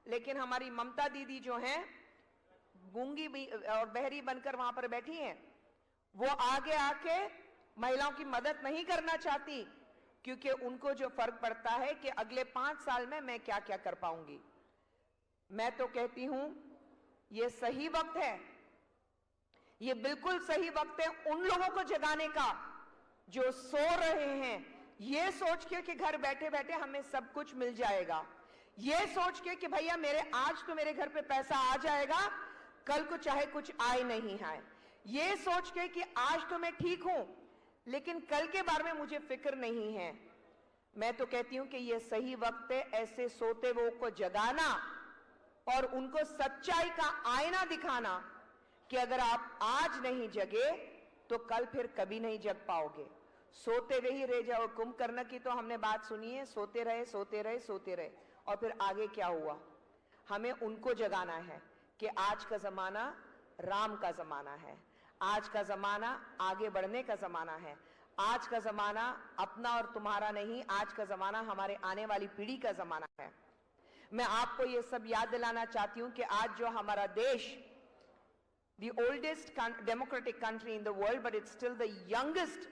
लेकिन हमारी ममता दीदी जो हैं गूंगी और बहरी बनकर वहां पर बैठी हैं, वो आगे आके महिलाओं की मदद नहीं करना चाहती, क्योंकि उनको जो फर्क पड़ता है कि अगले 5 साल में मैं क्या क्या कर पाऊंगी। मैं तो कहती हूं ये सही वक्त है, ये बिल्कुल सही वक्त है उन लोगों को जगाने का जो सो रहे हैं, ये सोच के कि घर बैठे बैठे हमें सब कुछ मिल जाएगा, ये सोच के कि भैया आज तो मेरे घर पे पैसा आ जाएगा, कल को चाहे कुछ आए नहीं आए, ये सोच के कि आज तो मैं ठीक हूं लेकिन कल के बारे में मुझे फिक्र नहीं है। मैं तो कहती हूं कि ये सही वक्त है ऐसे सोते वो को जगाना और उनको सच्चाई का आईना दिखाना कि अगर आप आज नहीं जगे तो कल फिर कभी नहीं जग पाओगे। सोते रही रह जाओ कुंभकर्ण की तो हमने बात सुनी है, सोते रहे सोते रहे सोते रहे, और फिर आगे क्या हुआ। हमें उनको जगाना है कि आज का जमाना राम का जमाना है, आज का जमाना आगे बढ़ने का जमाना है, आज का जमाना अपना और तुम्हारा नहीं, आज का जमाना हमारे आने वाली पीढ़ी का जमाना है। मैं आपको ये सब याद दिलाना चाहती हूं कि आज जो हमारा देश, the oldest democratic country in the world, but it's still the youngest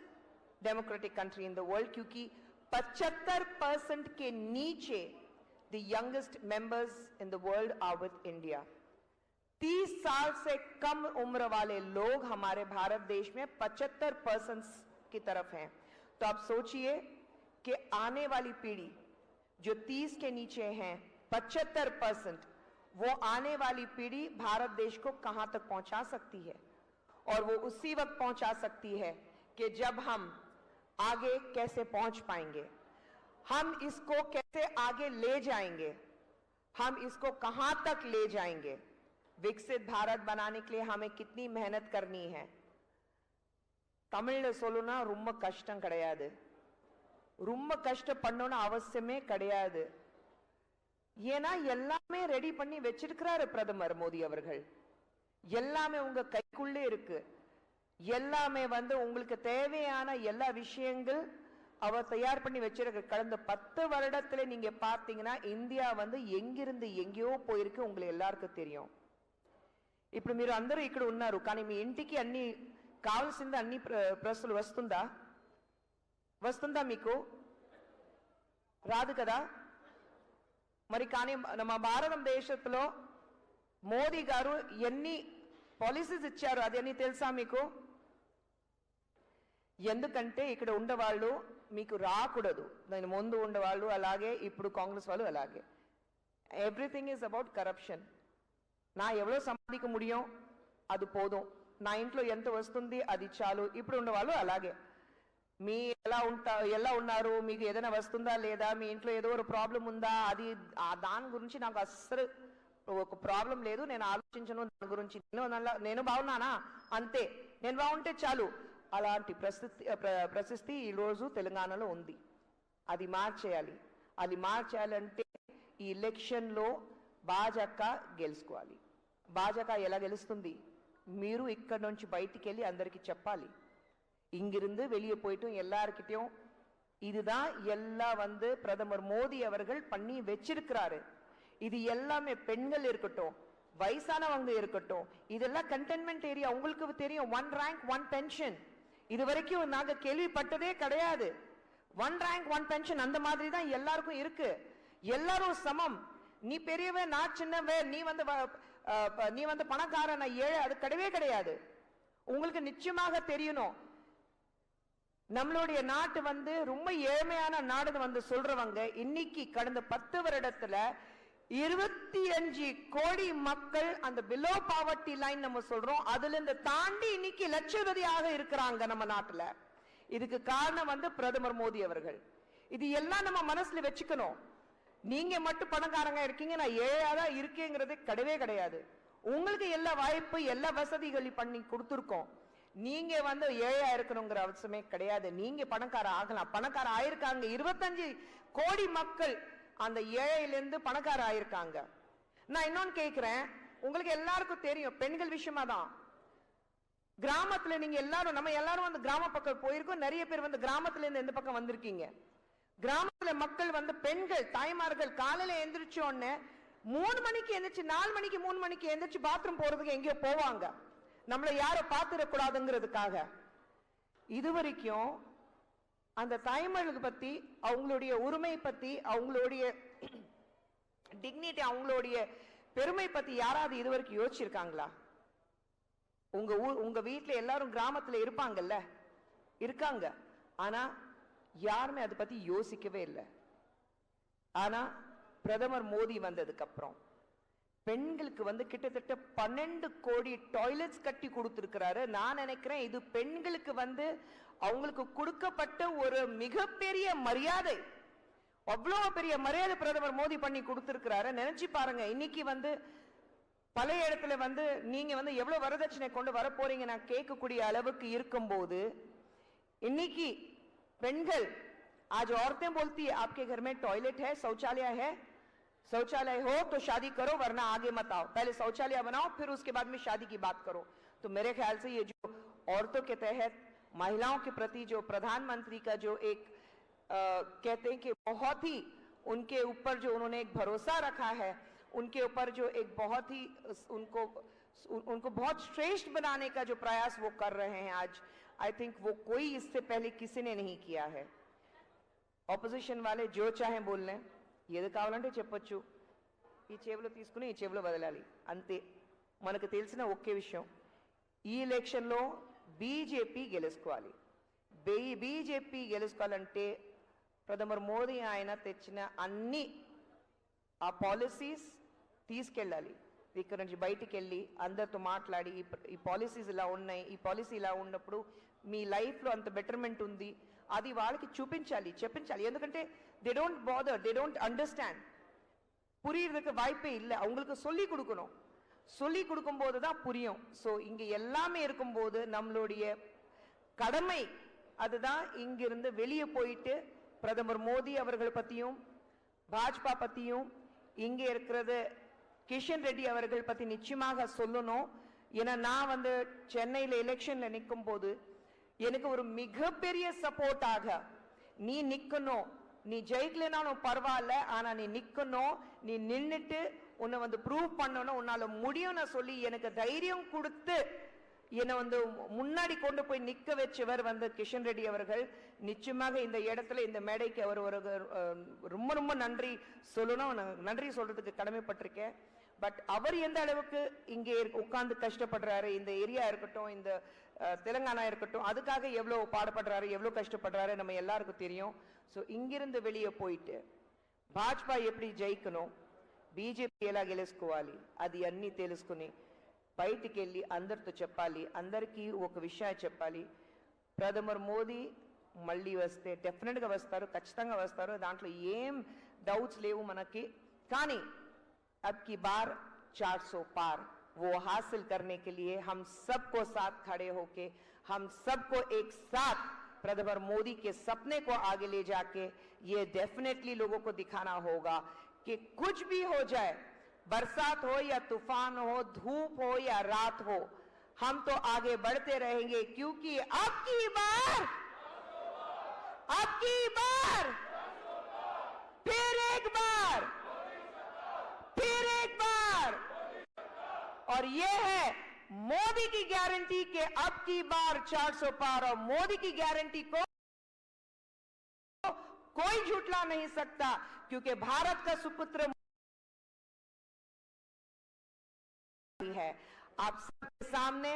democratic country in the world, क्योंकि 75% के नीचे the youngest members in the world are with India। 30 साल से कम उम्र वाले लोग हमारे भारत देश में 75% की तरफ हैं। तो आप सोचिए कि आने वाली पीढ़ी जो 30 के नीचे हैं, 75%, वो आने वाली पीढ़ी भारत देश को कहां तक पहुंचा सकती है, और वो उसी वक्त पहुंचा सकती है कि जब हम आगे कैसे पहुंच पाएंगे, हम इसको कैसे आगे ले जाएंगे, हम इसको कहां तक ले जाएंगे। विकसित भारत बनाने के लिए हमें कितनी मेहनत करनी है। தமிழ்ல சொல்லுனா ரொம்ப கஷ்டம் கிடையாது, ரொம்ப கஷ்டப்படணும்னு அவசியமே கிடையாது. ஏன்னா எல்லாமே ரெடி பண்ணி வச்சிருக்கிறாரு பிரதமர் மோடி அவர்கள், எல்லாமே உங்க கைக்குள்ளே இருக்கு, எல்லாமே உங்களுக்கு தேவையான எல்லா விஷயங்கள் அவர் தயார் பண்ணி வச்சிருக்க. கடந்த 10 வருடத்துல நீங்க பார்த்தீங்கன்னா இந்தியா எங்கிருந்து எங்கேயோ போயிருக்கு, உங்களுக்கு எல்லாருக்கும் தெரியும். ఇప్పుడు మీరు అందరూ ఇక్కడ ఉన్నారు, కానీ మీ ఇంటికి అన్ని కావాల్సింది అన్ని ప్రశ్నలు వస్తుందా మీకు? రాదు కదా. మరి కానీ మన భారతదేశంలో మోదీ గారు ఎన్ని పాలసీస్ ఇచ్చారు అదన్నీ తెలుసా మీకు? ఎందుకంటే ఇక్కడ ఉండేవాళ్ళు మీకు రాకూడదు, దాని ముందు ఉండేవాళ్ళు అలాగే, ఇప్పుడు కాంగ్రెస్ వాళ్ళు అలాగే. Everything is about corruption. నా ఎవరో సంపాదించ ముడియం అది పోదుం, నా ఇంట్లో ఎంత వస్తుంది అది చాలు. ఇప్పుడు ఉండేవాళ్ళు అలాగే. మీ ఎలా ఉన్నారు, మీకు ఏదైనా వస్తుందా లేదా, మీ ఇంట్లో ఏదో ఒక ప్రాబ్లం ఉందా, అది దాని గురించి నాకు అస్సలు ఒక ప్రాబ్లం లేదు, నేను ఆలోచించను దాని గురించి, నేను బాగున్నానా అంతే, నేను బాగుంటే చాలు. అలాంటి పరిస్థితి ఈరోజు తెలంగాణలో ఉంది. అది మార్చేయాలి. అది మార్చేయాలంటే ఈ ఎలక్షన్లో భాజక గెలుచుకోవాలి. భాజక ఎలా గెలుస్తుంది? మీరు ఇక్కడ నుంచి బయటికి వెళ్ళి అందరికీ చెప్పాలి. இங்கிருந்து வெளியே போயிட்டும் எல்லார்கிட்டையும் இதுதான் எல்லாம் வந்து பிரதமர் மோடி அவர்கள் பண்ணி வச்சிருக்கிறாரு. இது எல்லாமே பெண்கள் இருக்கட்டும், வயசானவங்க இருக்கட்டும், இதெல்லாம் கண்டெய்ன்மெண்ட் ஏரியா. உங்களுக்கு தெரியும், 1 rank 1 pension இது வரைக்கும் நாங்க கேள்விப்பட்டதே கிடையாது. 1 rank 1 pension அந்த மாதிரி தான் எல்லாருக்கும் இருக்கு. எல்லாரும் சமம். நீ பெரியவன், நான் சின்னவன், நீ வந்து பணக்காரன், நான் ஏழை, அது கிடையவே கிடையாது. உங்களுக்கு நிச்சயமாக தெரியணும், நம்மளுடைய நாட்டு வந்து ரொம்ப ஏழ்மையான நாடு வந்து சொல்றவங்க இன்னைக்கு கடந்த 10 வருடத்துல 25 கோடி மக்கள் அந்த பிலோ பாவர்ட்டி லைன் நம்ம சொல்றோம், அதுல இருந்து தாண்டி இன்னைக்கு லட்சபதியாக இருக்கிறாங்க நம்ம நாட்டுல. இதுக்கு காரணம் வந்து பிரதமர் மோடி அவர்கள். இது எல்லாம் நம்ம மனசுல வச்சுக்கணும். நீங்க மட்டும் பணக்காரங்க இருக்கீங்க, நான் ஏழையாதான் இருக்கேங்கிறது கிடையவே கிடையாது. உங்களுக்கு எல்லா வாய்ப்பு எல்லா வசதிகள் பண்ணி கொடுத்துருக்கோம். நீங்க வந்து ஏழையா இருக்கணுங்கிற அவசியமே கிடையாது. நீங்க பணக்கார ஆகலாம். பணக்கார ஆயிருக்காங்க 25 கோடி மக்கள் அந்த ஏழையிலிருந்து பணக்கார ஆயிருக்காங்க. நான் இன்னொன்னு கேட்கிறேன், உங்களுக்கு எல்லாருக்கும் தெரியும், பெண்கள் விஷயமா தான். கிராமத்துல நீங்க எல்லாரும், நம்ம எல்லாரும் வந்து கிராம பக்கம் போயிருக்கோம். நிறைய பேர் வந்து கிராமத்துல இருந்து எந்த பக்கம் வந்திருக்கீங்க. கிராமத்துல மக்கள் வந்து பெண்கள் தாய்மார்கள் காலையில எந்திரிச்ச உடனே 3 மணிக்கு எந்திரிச்சு 4 மணிக்கு 3 மணிக்கு எந்திரிச்சு பாத்ரூம் போறதுக்கு எங்கேயோ போவாங்க, நம்மள யாரும் பார்த்துடக்கூடாதுங்கிறதுக்காக. இது வரைக்கும் அந்த தாய்மார்களுக்கு பத்தி, அவங்களுடைய உரிமை பத்தி, அவங்களுடைய டிக்னிட்டி, அவங்களுடைய பெருமை பத்தி யாராவது இது வரைக்கும் யோசிச்சிருக்காங்களா? உங்க வீட்டுல எல்லாரும் கிராமத்துல இருப்பாங்கல்ல, இருக்காங்க. ஆனா யாருமே அதை பத்தி யோசிக்கவே இல்லை. ஆனா பிரதமர் மோடி வந்ததுக்கு அப்புறம் பெண்களுக்கு வந்து கிட்டத்தட்ட 12 கோடி டாய்லெட்ஸ் கட்டி கொடுத்திருக்கிறாரு. நான் நினைக்கிறேன் இது பெண்களுக்கு வந்து அவங்களுக்கு கொடுக்கப்பட்ட ஒரு மிகப்பெரிய மரியாதை. அவ்வளவு பெரிய மரியாதை பிரதமர் மோடி பண்ணி கொடுத்திருக்கிறாரு. நினைச்சு பாருங்க, இன்னைக்கு வந்து பல இடத்துல வந்து நீங்க வந்து எவ்வளவு வரதட்சணை கொண்டு வர போறீங்க நான் கேட்கக்கூடிய அளவுக்கு இருக்கும்போது, இன்னைக்கு பெண்கள், आज औरतें बोलती है आपके घर में टॉयलेट है, शौचालय है, शौचालय हो तो शादी करो वरना आगे मत आओ, पहले शौचालय बनाओ फिर उसके बाद में शादी की बात करो। तो मेरे ख्याल से ये जो औरतों के तहत महिलाओं के प्रति जो प्रधानमंत्री का जो एक कहते हैं कि बहुत ही उनके ऊपर जो उन्होंने एक भरोसा रखा है, उनके ऊपर जो एक बहुत ही उनको बहुत श्रेष्ठ बनाने का जो प्रयास वो कर रहे हैं आज, आई थिंक वो कोई इससे पहले किसी ने नहीं किया है. ఆపోజిషన్ వాళ్ళే జో చాహే బోల్నే, ఏది కావాలంటే చెప్పొచ్చు, ఈ చెవిలో తీసుకుని ఈ చెవిలో వదలాలి అంతే. మనకు తెలిసిన ఒకే విషయం, ఈ ఎలక్షన్లో బీజేపీ గెలుచుకోవాలి. బీజేపీ గెలుచుకోవాలంటే ప్రధాని మోదీ ఆయన తెచ్చిన అన్ని ఆ పాలసీస్ తీసుకెళ్ళాలి. ఇక్కడ నుంచి బయటికి వెళ్ళి అందరితో మాట్లాడి ఈ పాలసీస్ ఇలా ఉన్నాయి, ఈ పాలసీ ఇలా ఉన్నప్పుడు మీ లైఫ్లో అంత బెటర్మెంట్ ఉంది, అది వాళ్ళకి చూపించాలి, చెప్పించాలి. ఎందుకంటే they don't bother, they don't understand, புரியறதுக்கு வாய்ப்பே இல்லை. அவங்களுக்கு சொல்லி கொடுக்கணும், சொல்லி கொடுக்கும்போது தான் புரியும். ஸோ இங்க எல்லாமே இருக்கும்போது நம்மளுடைய கடமை அதுதான் இங்கிருந்து வெளியே போயிட்டு பிரதமர் மோடி அவர்கள் பத்தியும் பாஜ்பா பத்தியும் இங்க இருக்கிறது கிஷன் ரெட்டி அவர்கள் பத்தி நிச்சயமாக சொல்லணும். ஏன்னா நான் வந்து சென்னையில் எலெக்ஷன்ல நிற்கும் போது எனக்கு ஒரு மிகப்பெரிய சப்போர்ட்டாக நீ நிக்கணும், நீ ஜெயிக்கலனாலும் பரவாயில்ல, ஆனா நீ நிக்கணும், நீ நின்னுட்டு உன்னை வந்து ப்ரூவ் பண்ணணும், உன்னால முடியும்னு சொல்லி எனக்கு தைரியம் கொடுத்து என்னை வந்து முன்னாடி கொண்டு போய் நிக்க வச்சவர் வந்து கிஷன் ரெட்டி அவர்கள். நிச்சயமாக இந்த இடத்துல இந்த மேடைக்கு அவர் ஒரு ரொம்ப ரொம்ப நன்றி சொல்லணும், நன்றி சொல்றதுக்கு கடமைப்பட்டிருக்கேன். பட் அவர் எந்த அளவுக்கு இங்கே உட்கார்ந்து கஷ்டப்படுறாரு, இந்த ஏரியா இருக்கட்டும், இந்த தெலுங்கானா இருக்கட்டும், அதுக்காக எவ்வளவு பாடுபடுறாரு, எவ்வளவு கஷ்டப்படுறாரு நம்ம எல்லாருக்கும் தெரியும். ஸோ இங்கிருந்து வெளியே போயிட்டு భాజపా எப்படி జయికணும், బీజేపీ ఎలా గెలుచుకోవాలి, అది అన్నీ తెలుసుకుని బయటికి వెళ్ళి అందరితో చెప్పాలి, అందరికీ ఒక విషయం చెప్పాలి. ప్రధాని మోదీ మళ్ళీ వస్తే డెఫినెట్గా వస్తారు, ఖచ్చితంగా వస్తారు, దాంట్లో ఏం డౌట్స్ లేవు మనకి. కానీ अब की बार 400 पार वो हासिल करने के लिए हम सबको साथ खड़े होके, हम सबको एक साथ प्रधानी मोदी के सपने को आगे ले जाके ये डेफिनेटली लोगों को दिखाना होगा कि कुछ भी हो जाए, बरसात हो या तूफान हो, धूप हो या रात हो, हम तो आगे बढ़ते रहेंगे, क्योंकि अब की बार अब की बार, फिर एक बार, फिर एक बार। और ये है मोदी की गारंटी कि अब की बार 400 पार। और मोदी की गारंटी को कोई झुठला नहीं सकता, क्योंकि भारत का सुपुत्र है। आप सबके सामने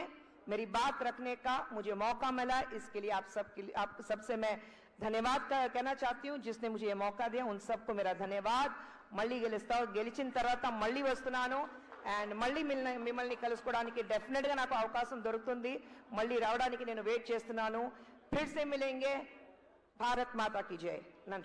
मेरी बात रखने का मुझे मौका मिला, इसके लिए आप सबसे मैं धन्यवाद कहना चाहती हूं। जिसने मुझे ये मौका दिया उन सबको मेरा धन्यवाद। మళ్ళీ గెలిచిన తర్వాత మళ్ళీ వస్తున్నాను అండ్ మళ్ళీ మిమ్మల్ని కలుసుకోవడానికి డెఫినెట్ గా నాకు అవకాశం దొరుకుతుంది। మళ్ళీ రావడానికి నేను వెయిట్ చేస్తున్నాను। फिर से मिलेंगे। भारत माता की जय।